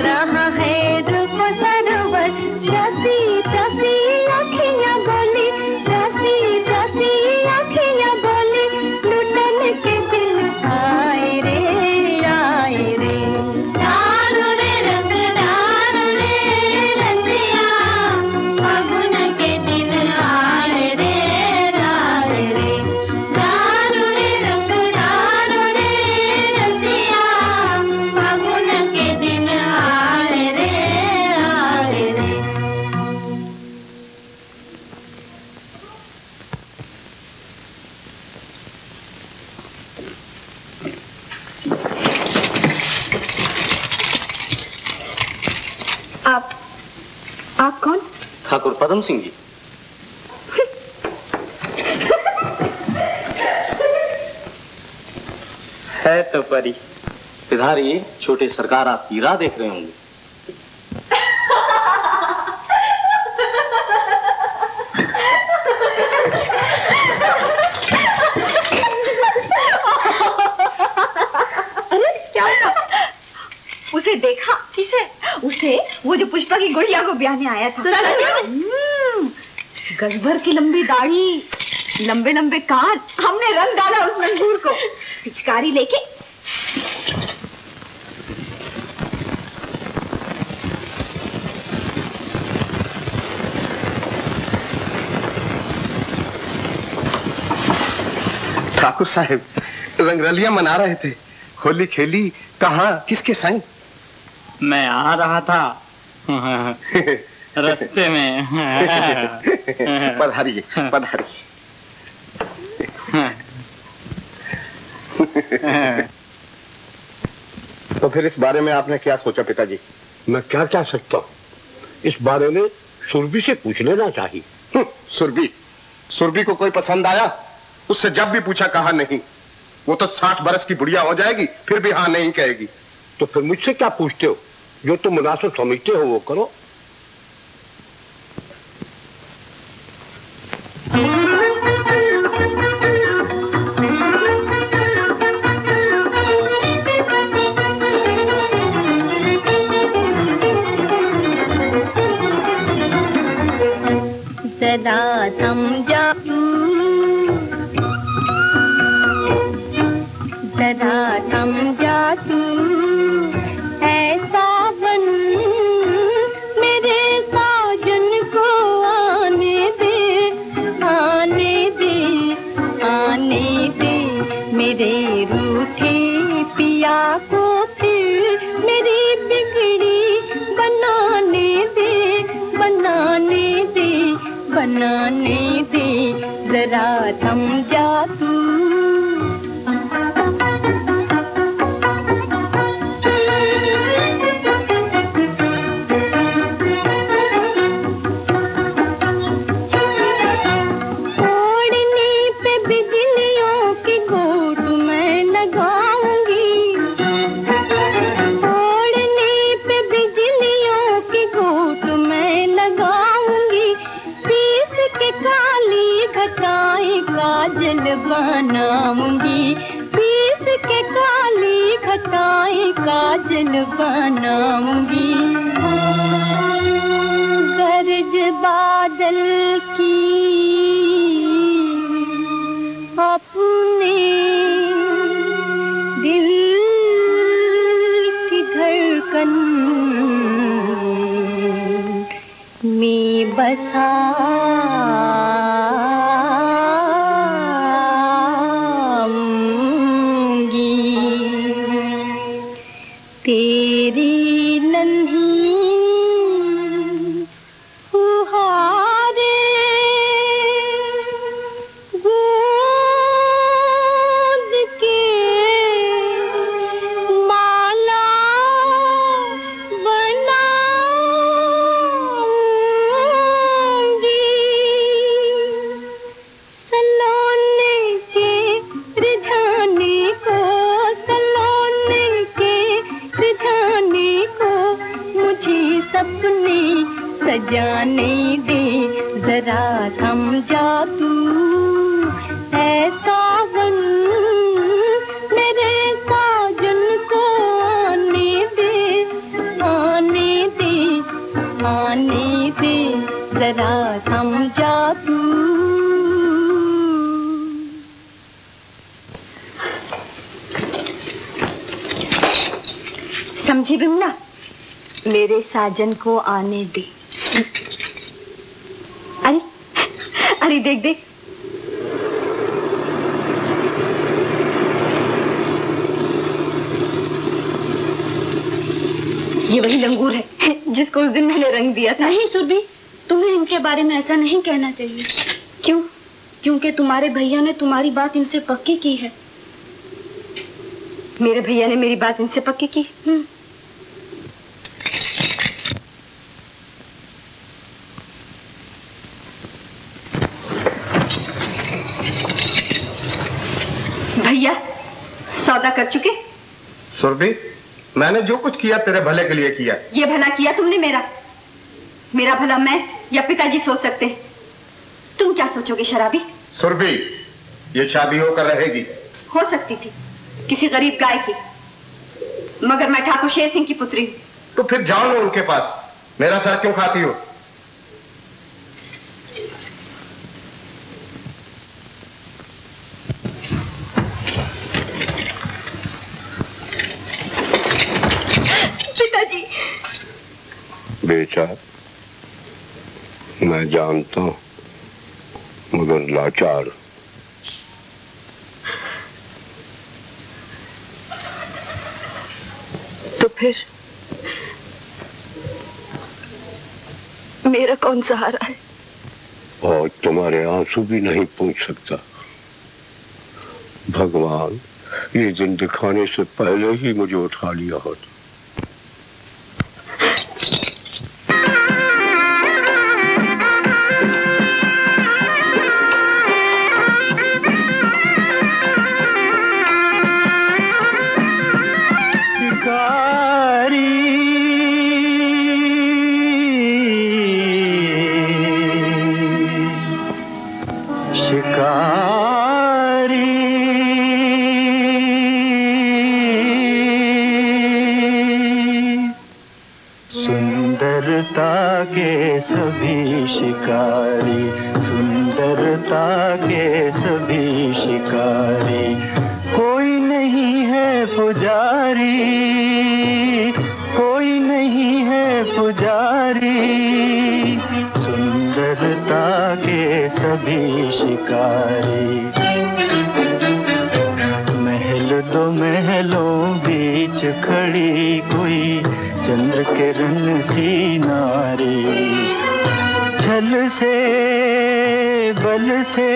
S6: रहा है रूप सरोवर, प्यासी प्यासी आँखियाँ बोली, प्यासी प्यासी आँखियाँ बोली, लुटन के दिन आए रे आए रे। डारो रे रंग डारो रे रसिया, फागुन के दिन आए रे आए रे। डारो रे रंग डारो रे रसिया, फागुन के दिन आए रे आए रे।
S3: आप कौन?
S7: ठाकुर पदम सिंह जी। है तो परी। पिधारी, छोटे सरकार आपकी राह देख रहे होंगे।
S3: अरे क्या हुआ? उसे देखा? किसे? उसे, वो जो पुष्पा की गुड़िया को ब्याहने आया था। गज भर की लंबी दाढ़ी, लंबे लंबे कान, हमने रंग डाला उस लंगूर को। पिचकारी लेके
S2: ठाकुर साहब रंगरलियां मना रहे थे, होली खेली कहाँ, किसके संग?
S7: मैं आ रहा था रास्ते में।
S2: पधारिए पधारिए। तो फिर इस बारे में आपने क्या सोचा पिताजी?
S10: मैं क्या कह सकता हूँ, इस बारे में सुरभि से पूछ लेना चाहिए।
S2: सुरभि? सुरभि को कोई पसंद आया? उससे जब भी पूछा कहा नहीं। वो तो 60 बरस की बुढ़िया हो जाएगी फिर भी हाँ नहीं कहेगी।
S10: तो फिर मुझसे क्या पूछते हो? जो तुम मुनासिब समझते हो वो करो।
S6: सदा समझा तू, सदा समझा तू, ऐसा बन मेरे साजन को आने दे, आने दे, आने दे। मेरे रूठे पिया को फिर मेरी बिगड़ी बनाने दे, बनाने दे, बनाने दे। जरा समझा तू। बनाऊंगी पीस के काली खटाई काजल बनाऊंगी। गरज बादल की अपने दिल की धड़कन में बसा तेरी नन्ही फुहारे गूंज के माला बनाऊंगी। सलोने के रिझाने को, सलोने के रिझाने को मुझे सपने सजाने दे। जरा समझा तू, ऐसा बन मेरे साजन को आने दे, आने आने से जरा समझा तू।
S9: समझी बिमला, मेरे साजन को आने दे। अरे अरे देख देख, ये वही लंगूर है जिसको उस दिन मैंने रंग दिया था।
S5: नहीं सुरभि, तुम्हें इनके बारे में ऐसा नहीं कहना चाहिए।
S9: क्यों?
S5: क्योंकि तुम्हारे भैया ने तुम्हारी बात इनसे पक्की की है।
S9: मेरे भैया ने मेरी बात इनसे पक्की की? भैया सौदा कर चुके?
S2: सुरभि, मैंने जो कुछ किया तेरे भले के लिए किया।
S9: ये भला किया तुमने मेरा? मेरा भला मैं या पिताजी सोच सकते हैं? तुम क्या सोचोगे शराबी?
S2: सुरभि, ये शादी होकर रहेगी।
S9: हो सकती थी किसी गरीब गाय की, मगर मैं ठाकुर शेर सिंह की पुत्री हूँ।
S2: तो फिर जाओ लो उनके पास, मेरा सर क्यों खाती हो?
S9: पिताजी।
S10: बेटा, मैं जानता हूं, मगर लाचार।
S9: तो फिर मेरा कौन सहारा है?
S10: और तुम्हारे आंसू भी नहीं पूछ सकता। भगवान ये दिन दिखाने से पहले ही मुझे उठा लिया होता।
S11: शिकारी, सुंदरता के सभी शिकारी, कोई नहीं है पुजारी, कोई नहीं है पुजारी, सुंदरता के सभी शिकारी। महल दो महलों बीच खड़ी कोई चंद्र किरण सी नारी, छल से बल से,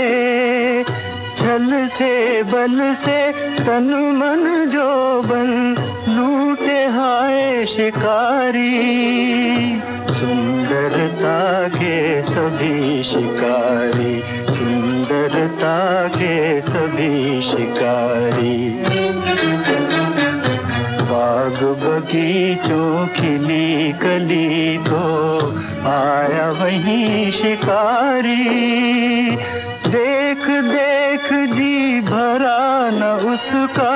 S11: छल से बल से तन मन जो बन लूटे हाय शिकारी, सुंदरता के सभी शिकारी, सुंदरता के सभी शिकारी। बाग बगीचों खिली कली तो आया वहीं शिकारी, देख देख जी भरा न उसका,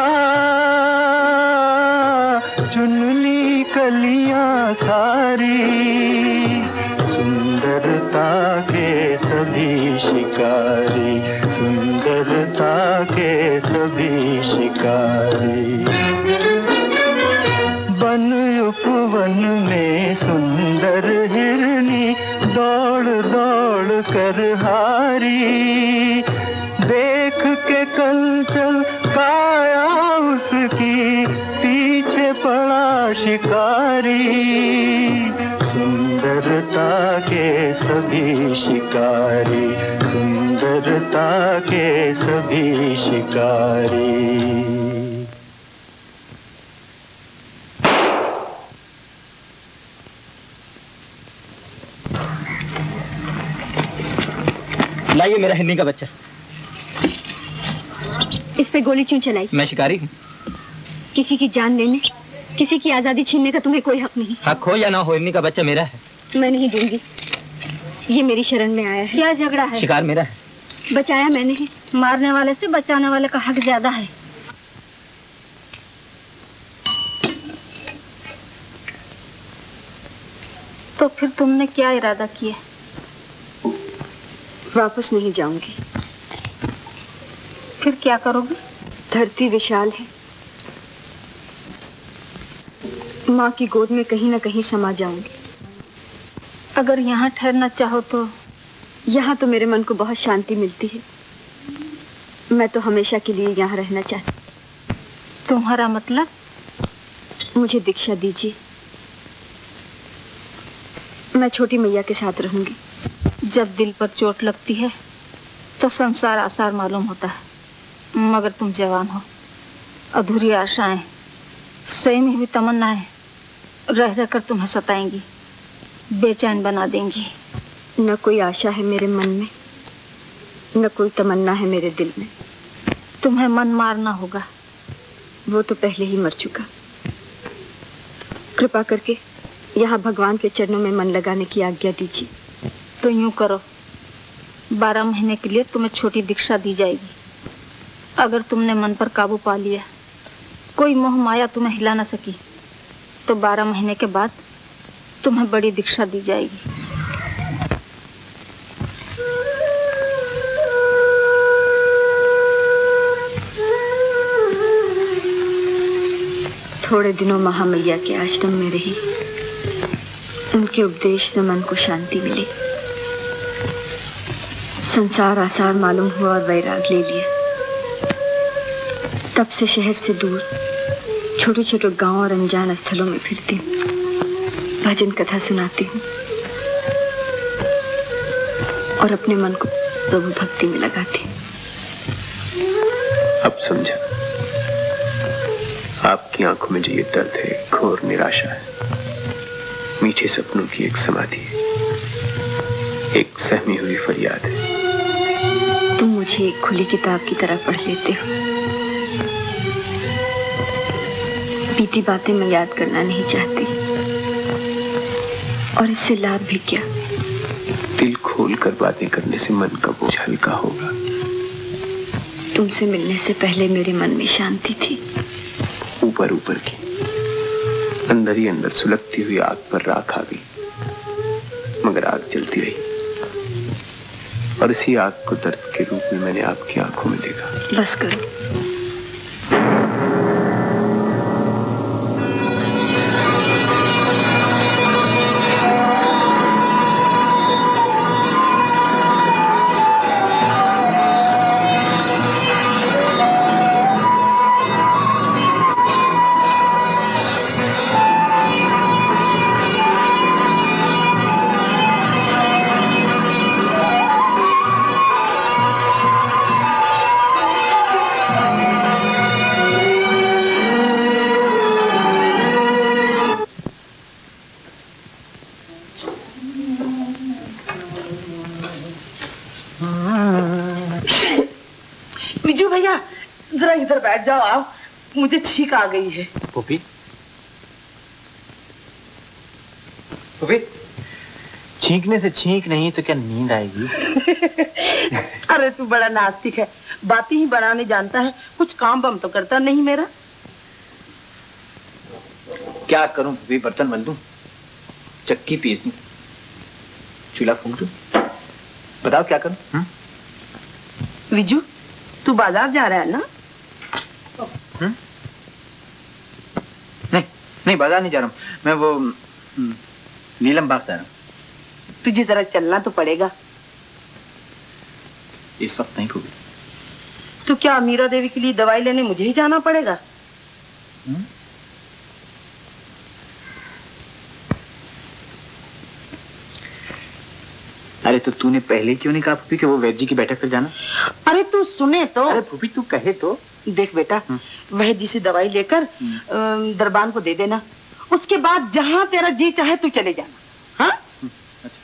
S11: चुन ली कलियां सारी, सुंदरता के सभी शिकारी, सुंदरता के सभी शिकारी। वन उपवन में सुंदर हिरनी दौड़ दौड़ कर हारी, देख के कंचन काया उसकी पीछे पड़ा शिकारी, सुंदरता के सभी शिकारी, सुंदरता के सभी शिकारी।
S7: लाइए मेरा हिन्नी का बच्चा।
S9: इस पे गोली क्यों चलाई?
S7: मैं शिकारी हूँ।
S9: किसी की जान लेने, किसी की आजादी छीनने का तुम्हें कोई हक नहीं।
S7: हक हो या ना हो, हिन्नी का बच्चा मेरा है।
S9: मैं नहीं दूंगी, ये मेरी शरण में आया है।
S5: क्या झगड़ा है?
S7: शिकार मेरा है।
S5: बचाया मैंने ही, मारने वाले से बचाने वाले का हक ज्यादा है। तो फिर तुमने क्या इरादा किया?
S9: वापस नहीं जाऊंगी।
S5: फिर क्या करोगी?
S9: धरती विशाल है, माँ की गोद में कहीं न कहीं समा जाऊंगी।
S5: अगर यहाँ ठहरना चाहो तो?
S9: यहाँ तो मेरे मन को बहुत शांति मिलती है। मैं तो हमेशा के लिए यहाँ रहना चाहती।
S5: तुम्हारा मतलब?
S9: मुझे दीक्षा दीजिए, मैं छोटी मैया के साथ रहूंगी।
S5: जब दिल पर चोट लगती है तो संसार आसार मालूम होता है, मगर तुम जवान हो। अधूरी आशाएं, सही हुई तमन्नाएं रह रहकर तुम्हें सताएंगी, बेचैन बना देंगी।
S9: न कोई आशा है मेरे मन में, न कोई तमन्ना है मेरे दिल में।
S5: तुम्हें मन मारना होगा।
S9: वो तो पहले ही मर चुका। कृपा करके यहाँ भगवान के चरणों में मन लगाने की आज्ञा दीजिए।
S5: तो यूं करो, 12 महीने के लिए तुम्हें छोटी दीक्षा दी जाएगी। अगर तुमने मन पर काबू पा लिया, कोई मोह माया तुम्हें हिला न सकी, तो 12 महीने के बाद तुम्हें बड़ी दीक्षा दी जाएगी।
S9: थोड़े दिनों महामैया के आश्रम में रही। उनके उपदेश से मन को शांति मिली। संसार आसार मालूम हुआ और वैराग ले लिया। तब से शहर से दूर छोटे छोटे गांव और अनजान स्थलों में फिरती हूँ, भजन कथा सुनाती हूँ और अपने मन को प्रभु भक्ति में लगाती हूँ।
S1: अब समझा, आपकी आंखों में जो ये दर्द है, घोर निराशा है, मीठे सपनों की एक समाधि है, एक सहमी हुई फरियाद है।
S9: तुम मुझे एक खुली किताब की तरह पढ़ लेते हो। बीती बातें मैं याद करना नहीं चाहती, और इससे लाभ भी क्या।
S1: दिल खोलकर बातें करने से मन का बोझ हल्का होगा।
S9: तुमसे मिलने से पहले मेरे मन में शांति थी।
S1: ऊपर ऊपर की, अंदर ही अंदर सुलगती हुई आग पर राख आ गई, मगर आग जलती रही, और इसी आग को दर्द के रूप में मैंने आपकी आंखों में देखा।
S9: बस करो।
S3: विजू भैया जरा इधर बैठ जाओ आप, मुझे छींक आ गई है।
S7: पुपी, पुपी, छींकने से छींक नहीं तो क्या नींद आएगी?
S3: अरे तू बड़ा नास्तिक है, बातें ही बनाने जानता है, कुछ काम बम तो करता नहीं मेरा।
S7: क्या करूं पुपी? बर्तन मल दूं, चक्की पीस दूं, चूल्हा फूंक दूं, बताओ क्या करूं?
S3: विजू तू बाजार जा रहा है ना?
S7: नहीं नहीं, बाजार नहीं जा रहा हूं मैं, वो नीलम बाग जा रहा हूं।
S3: तुझे जरा चलना तो पड़ेगा।
S7: इस वक्त नहीं होगी।
S3: तो क्या मीरा देवी के लिए दवाई लेने मुझे ही जाना पड़ेगा?
S7: अरे तो तूने पहले क्यों नहीं कहा पुपी कि वो वैद्य जी की बैठक पर जाना?
S3: अरे तू सुने तो।
S7: अरे पुपी तू कहे तो।
S3: देख बेटा, वैद्य जी से दवाई लेकर दरबान को दे देना, उसके बाद जहां तेरा जी चाहे तू चले जाना। हाँ?
S7: अच्छा।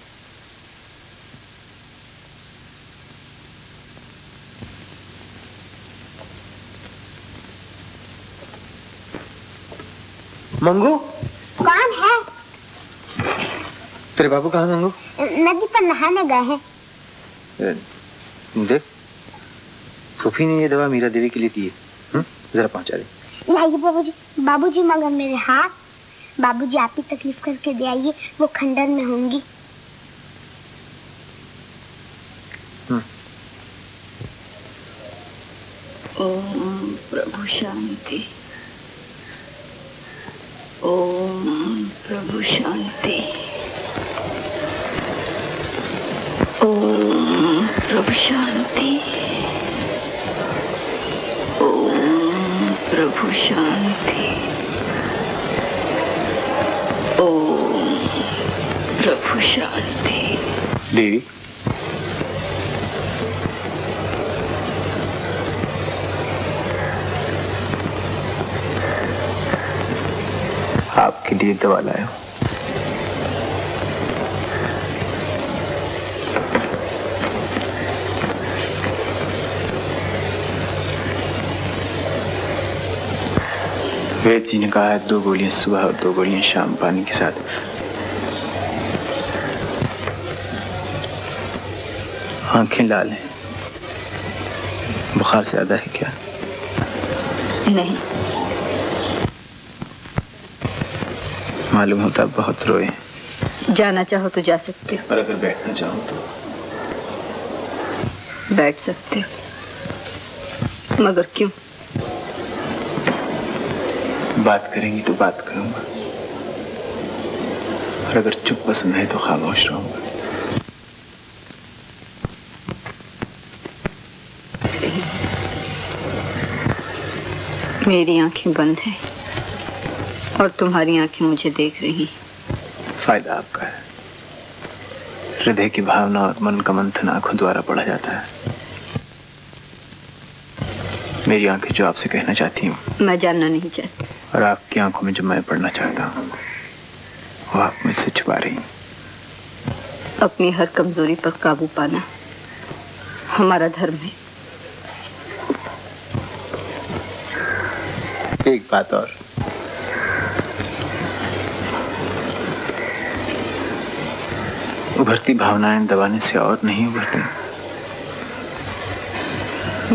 S7: मंगू,
S4: कौन है?
S7: तेरे बाबू कहाँ? मंगू
S4: नदी पर नहाने गए हैं।
S7: देख, फूफी ने ये दवा मीरा देवी के लिए दी है, जरा पहुंचा दे।
S4: लाइए बाबूजी। बाबूजी मगर मेरे हाथ बाबूजी आप ही तकलीफ करके दे आइए, वो खंडर में होंगी।
S5: ओम प्रभु शांति, ओम प्रभु शांति, ओम प्रभु शांति, ओम प्रभु शांति, ओम प्रभु शांति।
S1: देवी, आपके लिए दवा लाया हूं। वेद जी ने कहा है 2 गोलियां सुबह और 2 गोलियां शाम पानी के साथ। आंखें लाल हैं, बुखार ज्यादा है क्या?
S5: नहीं।
S1: मालूम होता बहुत रोए।
S5: जाना चाहो तो जा सकते हो,
S1: और अगर बैठना चाहो तो
S5: बैठ सकते हो, मगर क्यों?
S1: बात करेंगी तो बात करूंगा, और अगर चुप पसंद है तो खामोश रहूंगा।
S5: मेरी आंखें बंद हैं और तुम्हारी आंखें मुझे देख रही।
S1: फायदा आपका है। हृदय की भावना और मन का मंथन आंखों द्वारा पढ़ा जाता है। मेरी आंखें जो आपसे कहना चाहती हूँ
S5: मैं जानना नहीं चाहती,
S1: और आपकी आंखों में जो मैं पढ़ना चाहता हूँ वो आप मुझसे छुपा रही।
S5: अपनी हर कमजोरी पर काबू पाना हमारा धर्म है।
S1: एक बात और, उभरती भावनाएं दबाने से और नहीं उभरती।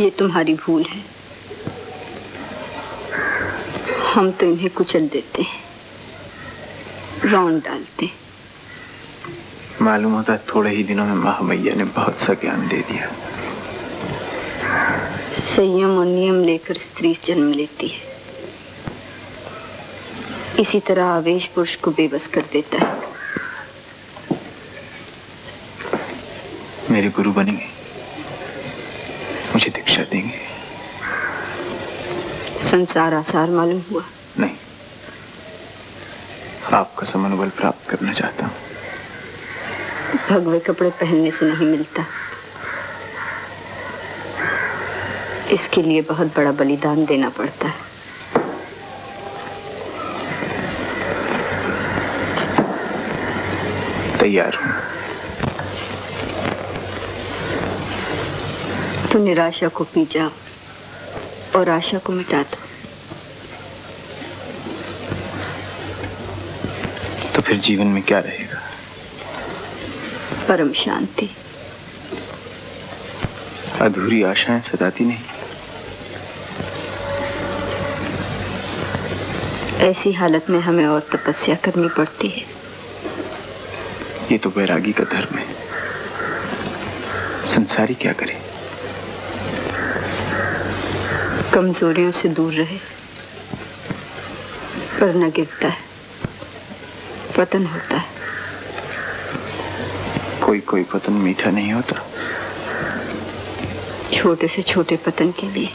S5: ये तुम्हारी भूल है। हम तो इन्हें कुचल देते हैं, रौंद डालते हैं।
S1: मालूम होता है थोड़े ही दिनों में महामैया ने बहुत सा ज्ञान दे दिया।
S5: संयम और नियम लेकर स्त्री जन्म लेती है। इसी तरह आवेश पुरुष को बेबस कर देता है।
S1: मेरे गुरु बनेंगे, मुझे दीक्षा देंगे।
S5: संसार आसार मालूम हुआ?
S1: नहीं, आपका समनुभल प्राप्त करना चाहता हूँ।
S5: भगवे कपड़े पहनने से नहीं मिलता, इसके लिए बहुत बड़ा बलिदान देना पड़ता है।
S1: तैयार हूँ।
S5: तो निराशा को पी जाओ और आशा को मिटा दो।
S1: तो फिर जीवन में क्या रहेगा?
S5: परम शांति।
S1: अधूरी आशाएं सताती नहीं?
S5: ऐसी हालत में हमें और तपस्या करनी पड़ती है।
S1: ये तो वैरागी का धर्म है। संसारी क्या करे?
S5: कमजोरियों से दूर रहे, पर न गिरता है, पतन होता है।
S1: कोई कोई पतन मीठा नहीं होता।
S5: छोटे से छोटे पतन के लिए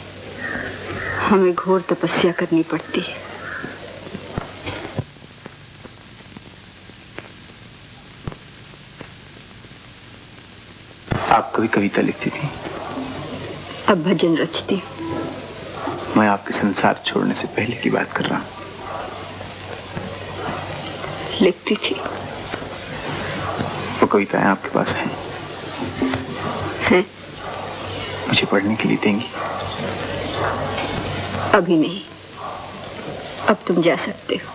S5: हमें घोर तपस्या करनी पड़ती है।
S1: आप कभी कविता लिखती थी?
S5: अब भजन रचती हूँ।
S1: मैं आपके संसार छोड़ने से पहले की बात कर रहा हूँ।
S5: लिखती थी।
S1: वो कविताएं आपके पास हैं?
S5: हैं?
S1: मुझे पढ़ने के लिए देंगी?
S5: अभी नहीं, अब तुम जा सकते हो।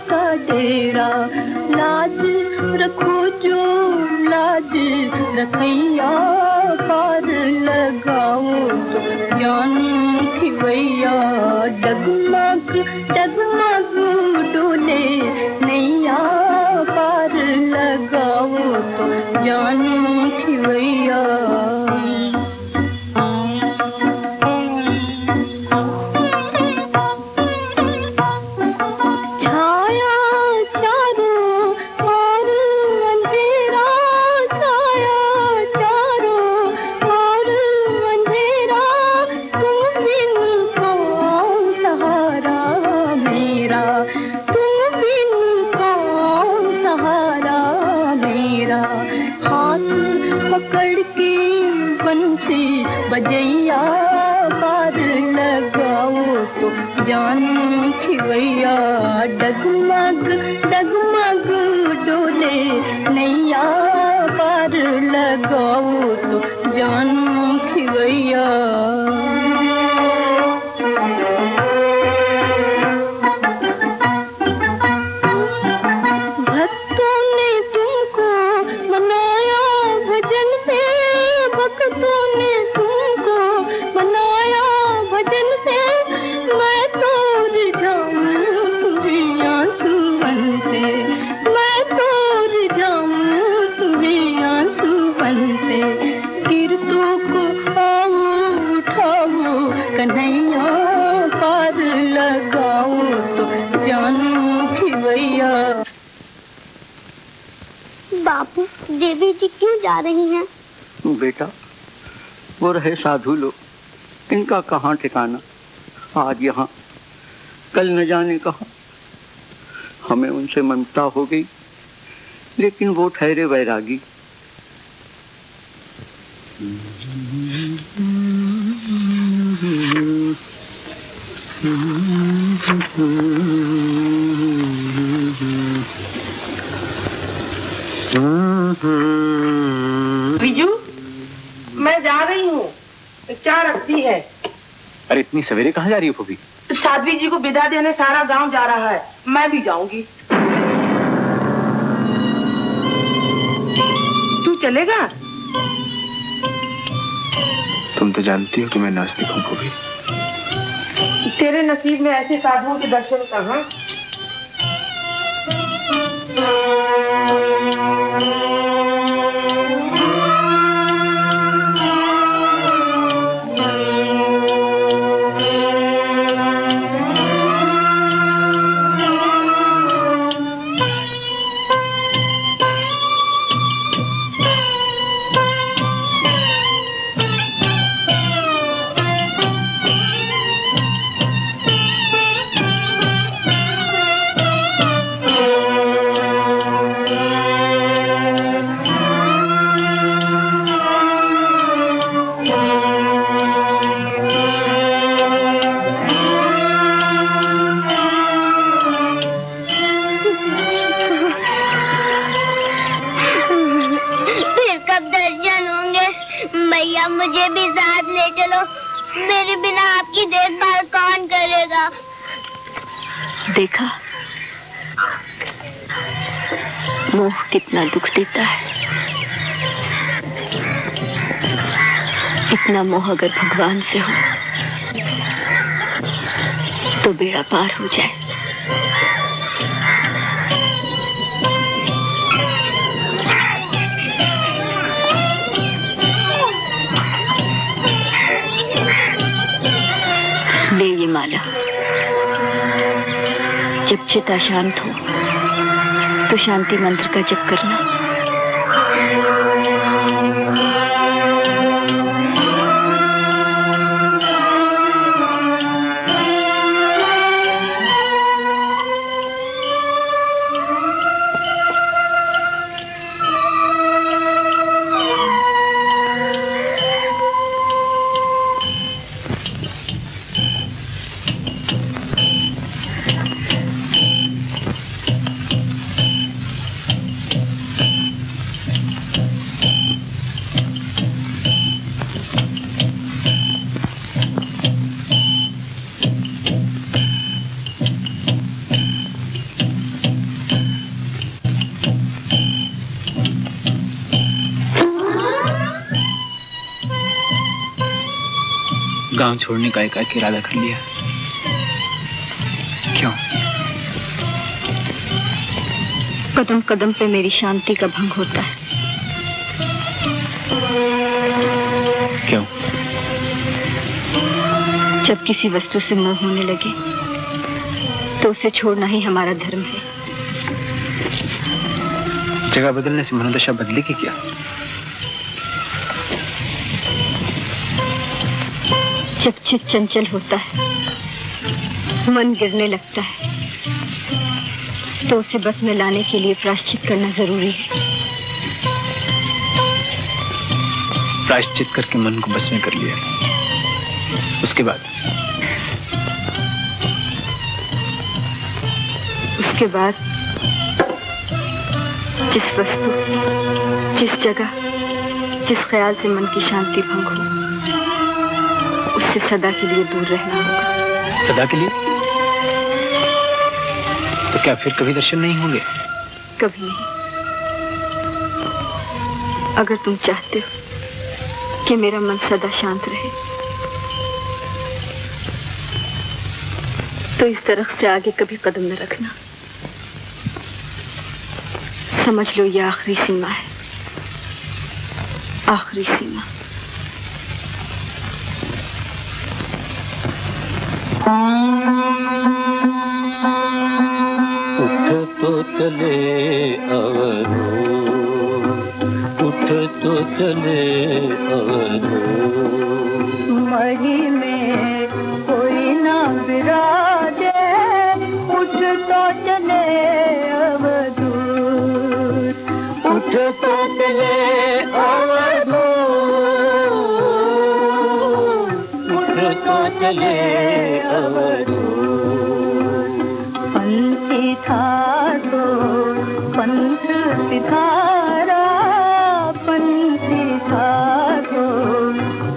S6: का डेरा। लाज रखो जो लाज रखैया, पार लगाओ तो ज्ञान खिवैया। डगमग डगमग डोले नैया, पार लगाओ तो ज्ञान खिवैया। बजैया, पार लगाओ तो जान खिवैया। डगमग डगमग डोले नैया, पार लगाओ तो जान खिवैया। भक्तों ने तुमको मनाया भजन से, भक्तों ने बनाया भजन से। मैं तोड़ जाऊं तुम्हें आंसू बनते, मैं तोड़ जाऊं तुम्हें आंसू बनते। कीर्तों को आओ उठाओ कन्हैया, पार लगाओ तो जानू खिवैया।
S4: बापू, देवी जी क्यों जा रही हैं?
S12: बेटा, वो रहे साधु लोग, इनका कहाँ ठिकाना। आज यहाँ, कल न जाने कहाँ। हमें उनसे ममता हो गई, लेकिन वो ठहरे वैरागी।
S3: बिजू, मैं जा रही हूँ, क्या रखती है?
S1: अरे इतनी सवेरे कहाँ जा रही हो फूफी?
S3: साध्वी जी को विदा देने सारा गांव जा रहा है, मैं भी जाऊंगी। तू चलेगा?
S1: तुम तो जानती हो कि मैं नास्तिक हूँ फूफी।
S3: तेरे नसीब में ऐसे साधुओं के दर्शन कहाँ?
S4: मुझे भी साथ ले चलो, मेरे बिना आपकी देखभाल कौन करेगा?
S9: देखा, मोह कितना दुख देता है। इतना मोह अगर भगवान से हो तो बेड़ा पार हो जाए। ले ये माला, जब चिता शांत हो तो शांति मंत्र का जप करना।
S7: छोड़ने का एकाएक इरादा कर लिया। क्यों?
S9: कदम कदम पे मेरी शांति का भंग होता है।
S7: क्यों?
S9: जब किसी वस्तु से मोह होने लगे तो उसे छोड़ना ही हमारा धर्म है।
S7: जगह बदलने से मनोदशा बदलेगी क्या?
S9: जब चित्त चंचल होता है, मन गिरने लगता है, तो उसे बस में लाने के लिए प्रायश्चित करना जरूरी है।
S7: प्रायश्चित करके मन को बस में कर लिया, उसके बाद जिस वस्तु, जिस जगह, जिस ख्याल से मन की शांति भंग हो, उससे सदा के लिए दूर रहना होगा। सदा के लिए? तो क्या फिर कभी दर्शन नहीं होंगे?
S9: कभी नहीं। अगर तुम चाहते हो कि मेरा मन सदा शांत रहे, तो इस दरख्त से आगे कभी कदम न रखना। समझ लो ये आखिरी सीमा है, आखिरी सीमा।
S11: उठ तो चले अवधूत, उठ तो चले अवधूत।
S6: मही में कोई ना विराजे, उठ तो चले अवधूत,
S11: उठ तो चले अवधूत, उठ तो चले अवधूत।
S6: पंथी था तो पंथ सिधारा, पंथी था तो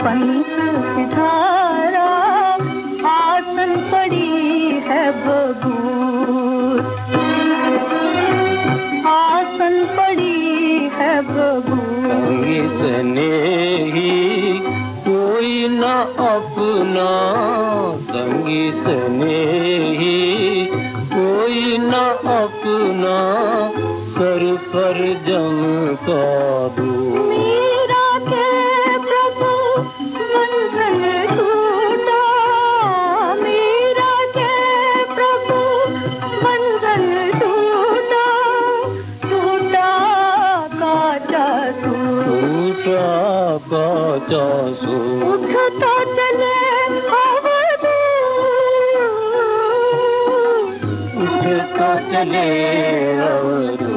S6: पंथ सिधारा। आसन पड़ी है बबूत, आसन पड़ी है बबूत।
S11: संगी स्नेही कोई न अपना, संगी स्नेही कोई न अपना। सर पर जम का दूत।
S6: मीरा के प्रभु बंधन छूटा, मीरा के प्रभु बंधन छूटा। टूटा काचा सूट,
S11: टूटा काचा सूट।
S6: उठता चले अवधूत,
S11: उठता चले अवधूत।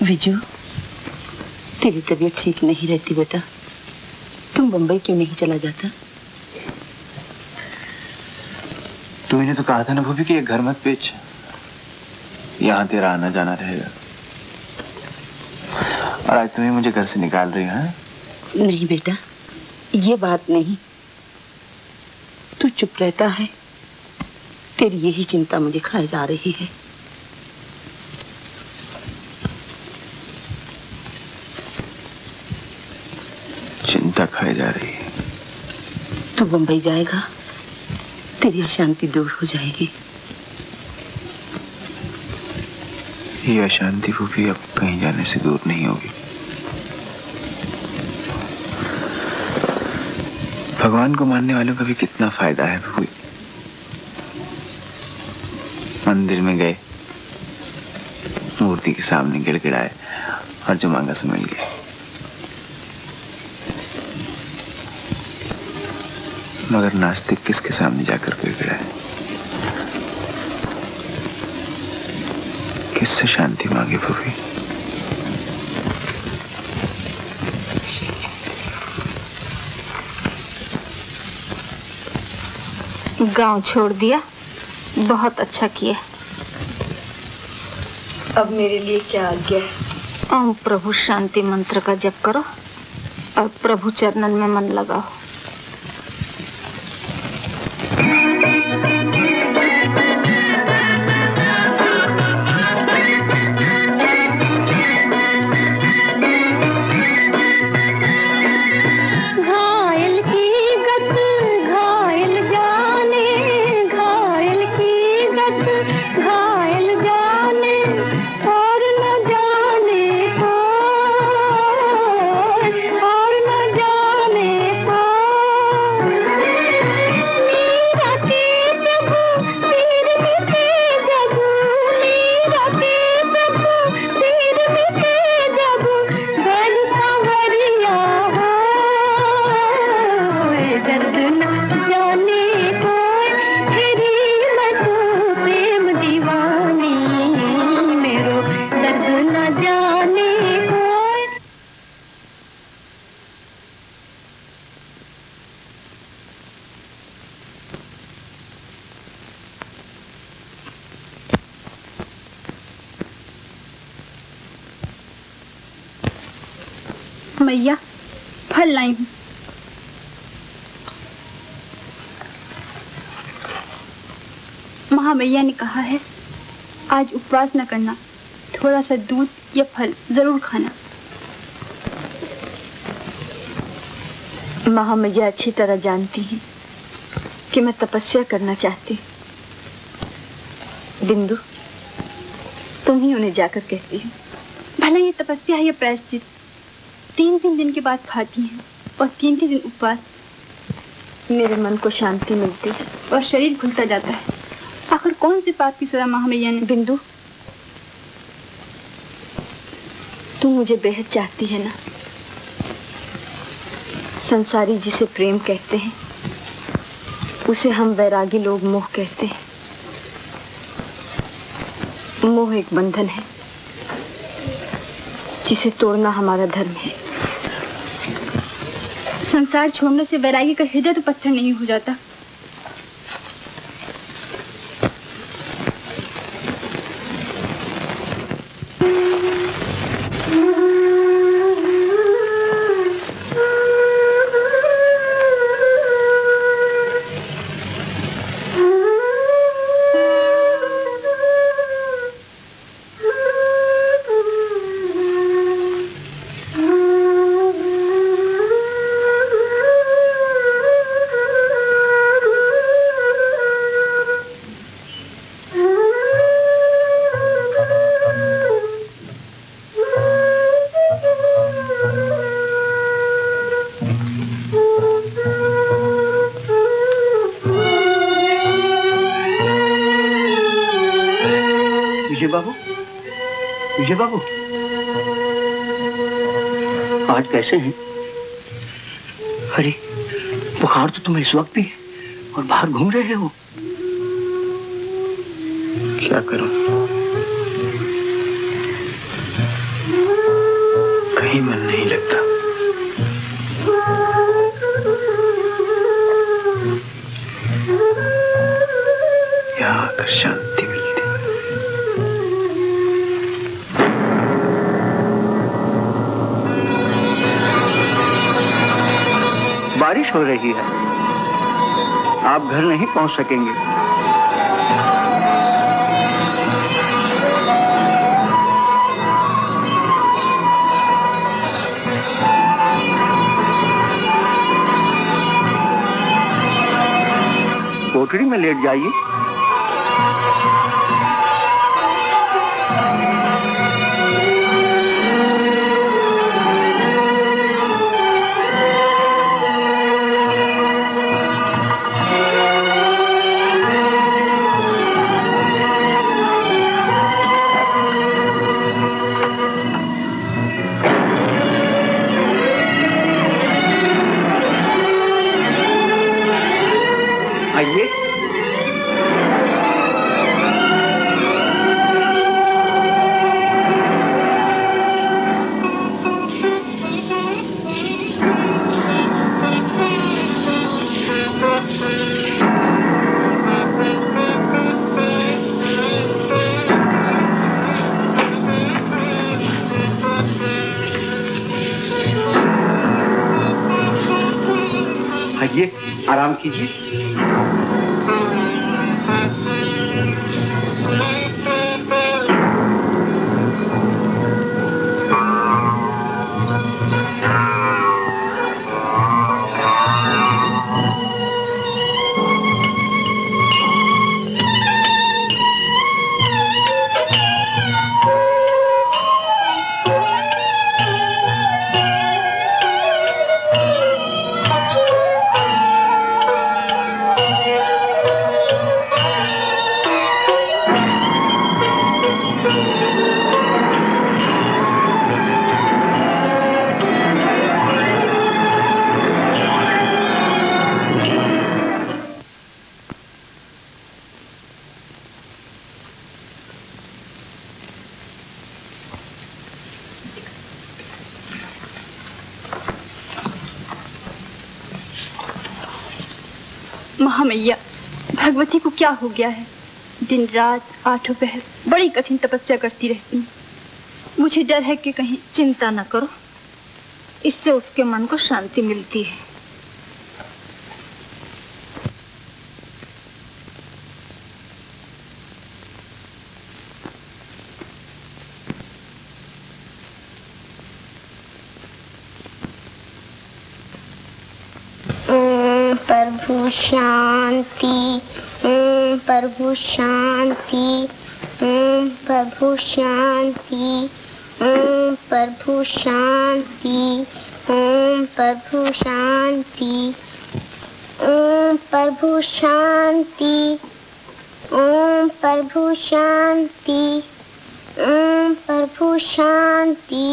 S3: विजू, तेरी तबीयत ठीक नहीं रहती बेटा, तुम बंबई क्यों नहीं चला जाता?
S1: तुमने तो कहा था ना भूपी कि ये घर मत बेच, यहाँ तेरा आना जाना रहेगा। और आज तुम्हें मुझे घर से निकाल रही है?
S3: नहीं बेटा, ये बात नहीं। तू चुप रहता है, तेरी यही चिंता मुझे खाए जा रही है।
S1: चिंता खाए जा रही है?
S3: तू बंबई जाएगा, तेरी अशांति दूर हो जाएगी।
S1: ये अशांति भूपी अब कहीं जाने से दूर नहीं होगी। भगवान को मानने वालों का भी कितना फायदा है भूपी। मंदिर में गए, मूर्ति के सामने गिड़गिड़ाए और जो मांगा सो मिल गया। मगर नास्तिक किसके सामने जाकर गिड़गिड़ाए? किससे शांति मांगे भूपी?
S5: गांव छोड़ दिया, बहुत अच्छा किया।
S9: अब मेरे लिए क्या आज्ञा है?
S5: ओम प्रभु शांति मंत्र का जप करो और प्रभु चरणन में मन लगाओ। मैया फल लाई हूँ। महामैया ने कहा है आज उपवास न करना, थोड़ा सा दूध या फल जरूर खाना।
S7: महामैया अच्छी तरह जानती हैं कि मैं तपस्या करना चाहती। बिंदु, तुम ही उन्हें जाकर कहती हो।
S5: भला ये तपस्या है या प्रायश्चित? 3-3 दिन के बाद खाती हैं और 3 दिन उपवास।
S7: मेरे मन को शांति मिलती है
S5: और शरीर खुलता जाता है। आखिर कौन सी पाप की सजा महामैया ने?
S7: बिंदु, तू मुझे बेहद चाहती है ना? संसारी जिसे प्रेम कहते हैं उसे हम वैरागी लोग मोह कहते हैं। मोह एक बंधन है जिसे तोड़ना हमारा धर्म है।
S5: संसार छोड़ने से वैरागी का हृदय तो पत्थर नहीं हो जाता।
S12: विजय बाबू, आज कैसे हैं? अरे बुखार तो तुम्हें इस वक्त भी है और बाहर घूम रहे हो।
S1: क्या करूं, कहीं मन नहीं लगता। यहाँ आकर शांति मिलती।
S12: बारिश हो रही है, आप घर नहीं पहुंच सकेंगे। कोठरी में लेट जाइए। आराम कीजिए।
S5: महामैया, भगवती को क्या हो गया है? दिन रात 8 पहर बड़ी कठिन तपस्या करती रहती हूँ। मुझे डर है कि कहीं।
S3: चिंता न करो,
S5: इससे उसके मन को शांति मिलती है।
S4: प्रभु शांति, ओम प्रभु शांति, ओम प्रभु शांति, ओम प्रभु शांति, ओम प्रभु शांति, ओम प्रभु शांति, ओम प्रभु शांति, ओम प्रभु शांति,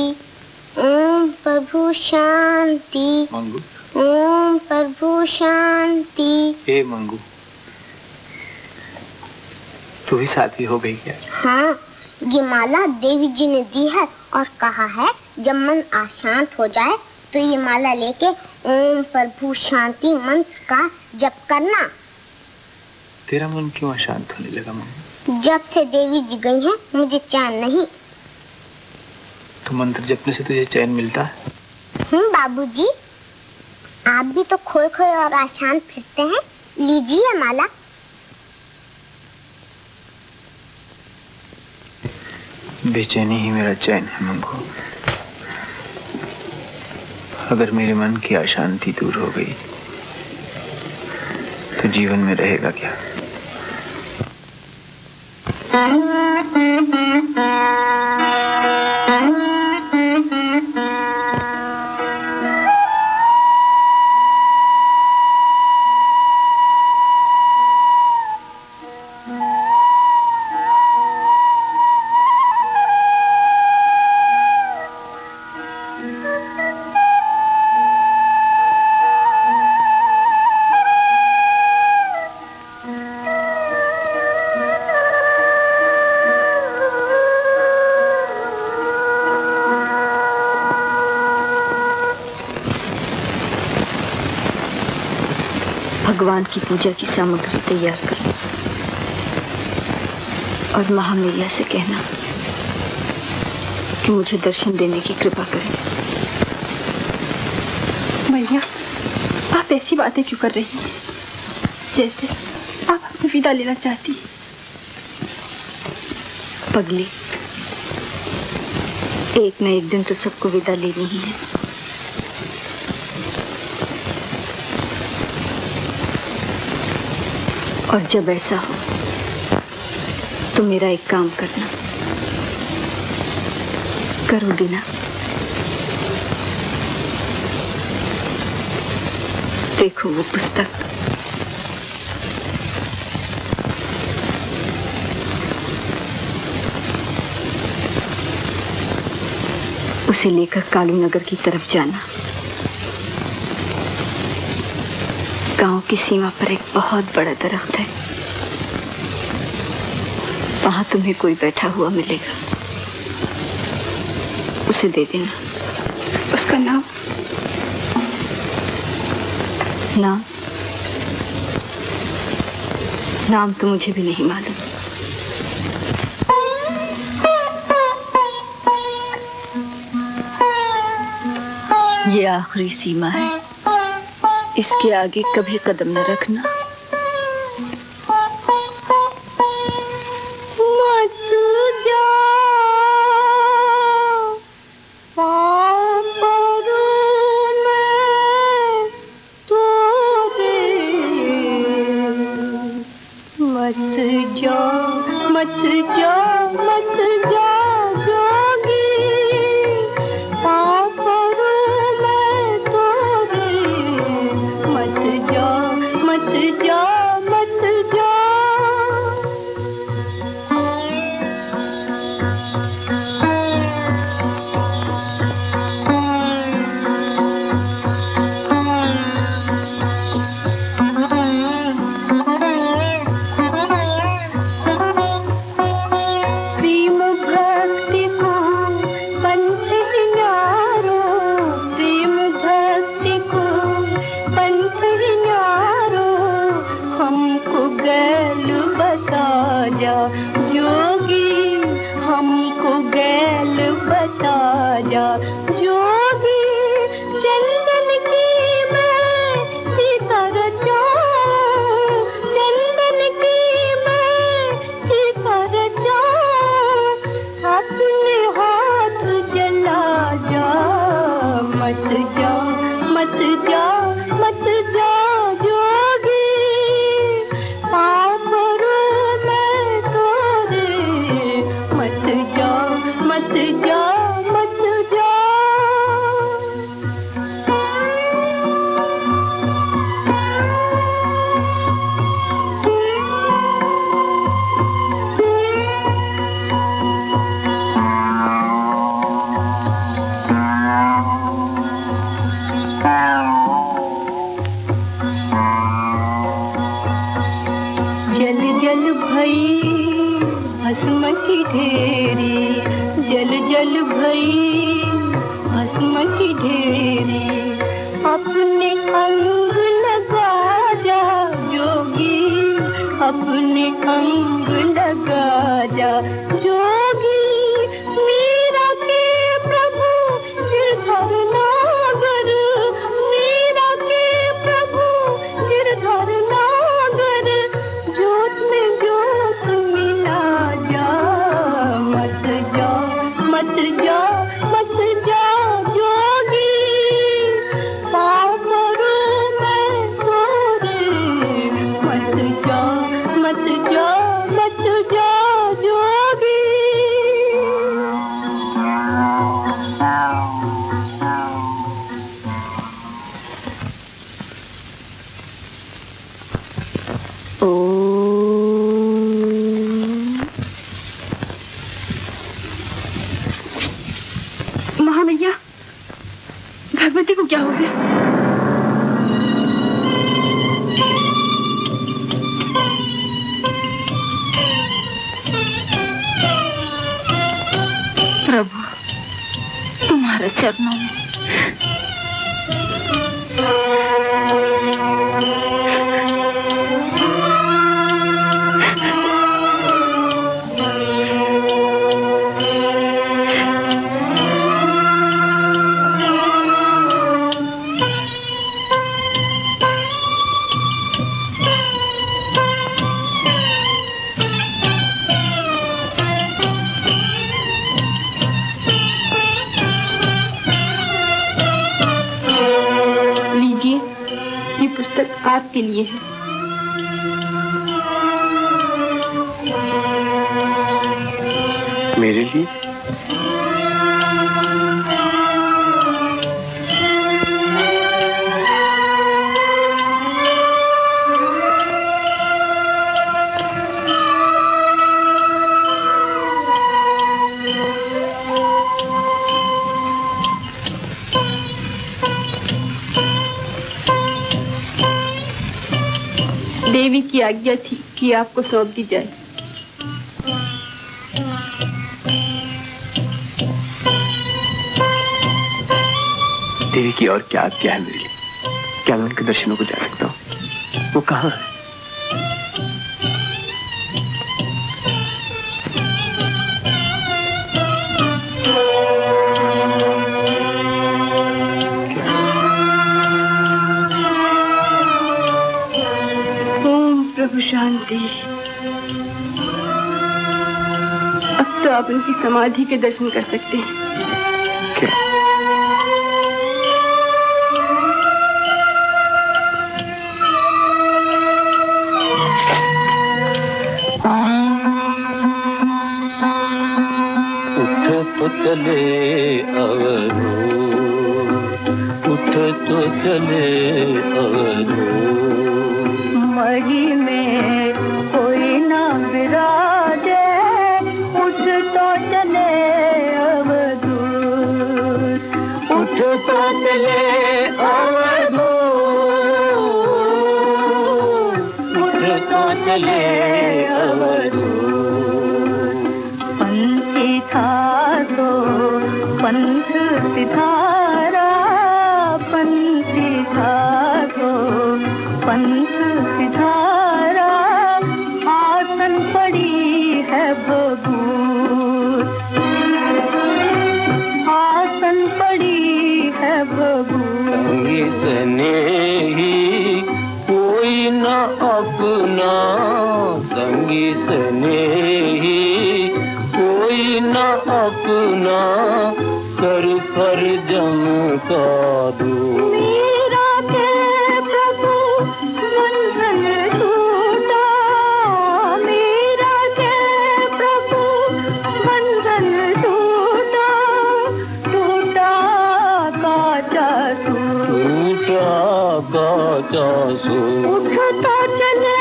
S4: ओम प्रभु शांति, ओम प्रभु शांति।
S1: हे मंगू, तू भी साध्वी हो गई क्या?
S4: हाँ, ये माला देवी जी ने दी है और कहा है जब मन अशांत हो जाए तो ये माला लेके ओम प्रभु शांति मंत्र का जप करना।
S1: तेरा मन क्यों अशांत होने लगा मंगू?
S4: जब से देवी जी गई हैं मुझे चैन नहीं।
S1: तो मंत्र जपने से तुझे चैन मिलता है?
S4: बाबूजी, आप भी तो खोए खोए और अशांत फिरते हैं, लीजिए माला।
S1: बेचैनी ही मेरा चैन है मंगू। अगर मेरे मन की अशांति दूर हो गई तो जीवन में रहेगा क्या?
S7: भगवान की पूजा की सामग्री तैयार करो और महामैया से कहना कि मुझे दर्शन देने की कृपा करें।
S5: मैया, आप ऐसी बातें क्यों कर रही हैं? जैसे आप हमसे विदा लेना चाहती हैं।
S7: पगली, एक न एक दिन तो सबको विदा लेनी ही है। और जब ऐसा हो तो मेरा एक काम करना, करोगी ना? देखो वो पुस्तक, उसे लेकर कालू नगर की तरफ जाना। गांव की सीमा पर एक बहुत बड़ा दरख्त है, वहां तुम्हें कोई बैठा हुआ मिलेगा, उसे दे देना।
S5: उसका नाम?
S7: नाम तो मुझे भी नहीं मालूम। ये आखिरी सीमा है, इसके आगे कभी कदम न रखना।
S6: मत जा मत जा मत जा जोगी पाप रो मैं तोरे मत जा मत जा मत जा जल जल भई भस्म की ढेरी जल जल भई भस्म की ढेरी अपने अंग लगा जा जोगी अपने अंग लगा जा जोगी मीरा के प्रभु गिरधर नागर मीरा के प्रभु गिरधर नागर जोत में जोत मिला जा मत जा मत जा मत जा जोगी पाप रो मैं तोरे मत जा मत जा मत जा जोगी
S7: महामैया भगवती को क्या हो गया?
S5: प्रभु तुम्हारे चरणों में
S7: आपके लिए है।
S1: मेरे लिए?
S7: देवी की आज्ञा थी कि आपको सौंप दी जाए।
S1: देवी की और क्या आज्ञा है मेरे लिए? क्या मैं उनके दर्शनों को जा सकता हूँ? वो कहाँ है?
S7: प्रभु शांति। अब तो आप उनकी समाधि के दर्शन कर सकते हैं।
S1: क्या?
S11: उठ तो चले अवधूत, उठ तो चले अवधूत।
S6: मही में कोई ना विराजे, उठ तो चले अवधूत, उठ तो चले अवधूत, उठ तो चले अवधूत। पंथी था तो पंथ सिधारा, पंथी था तो पंथ सिधारा, आसन पड़ी है बबूत, आसन पड़ी है बबूत।
S11: स्नेही कोई न अपना, संगी स्नेही कोई न अपना, कर पर जम का दूर।
S6: मीरा के प्रभु बंधन छूटा, मीरा के प्रभु बंधन छूटा, टूटा काचा सूर,
S11: टूटा काचा सूर।
S6: उठता चले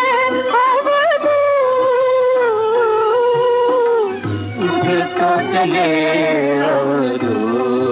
S6: अवधूत,
S11: उठता चले अवधूत।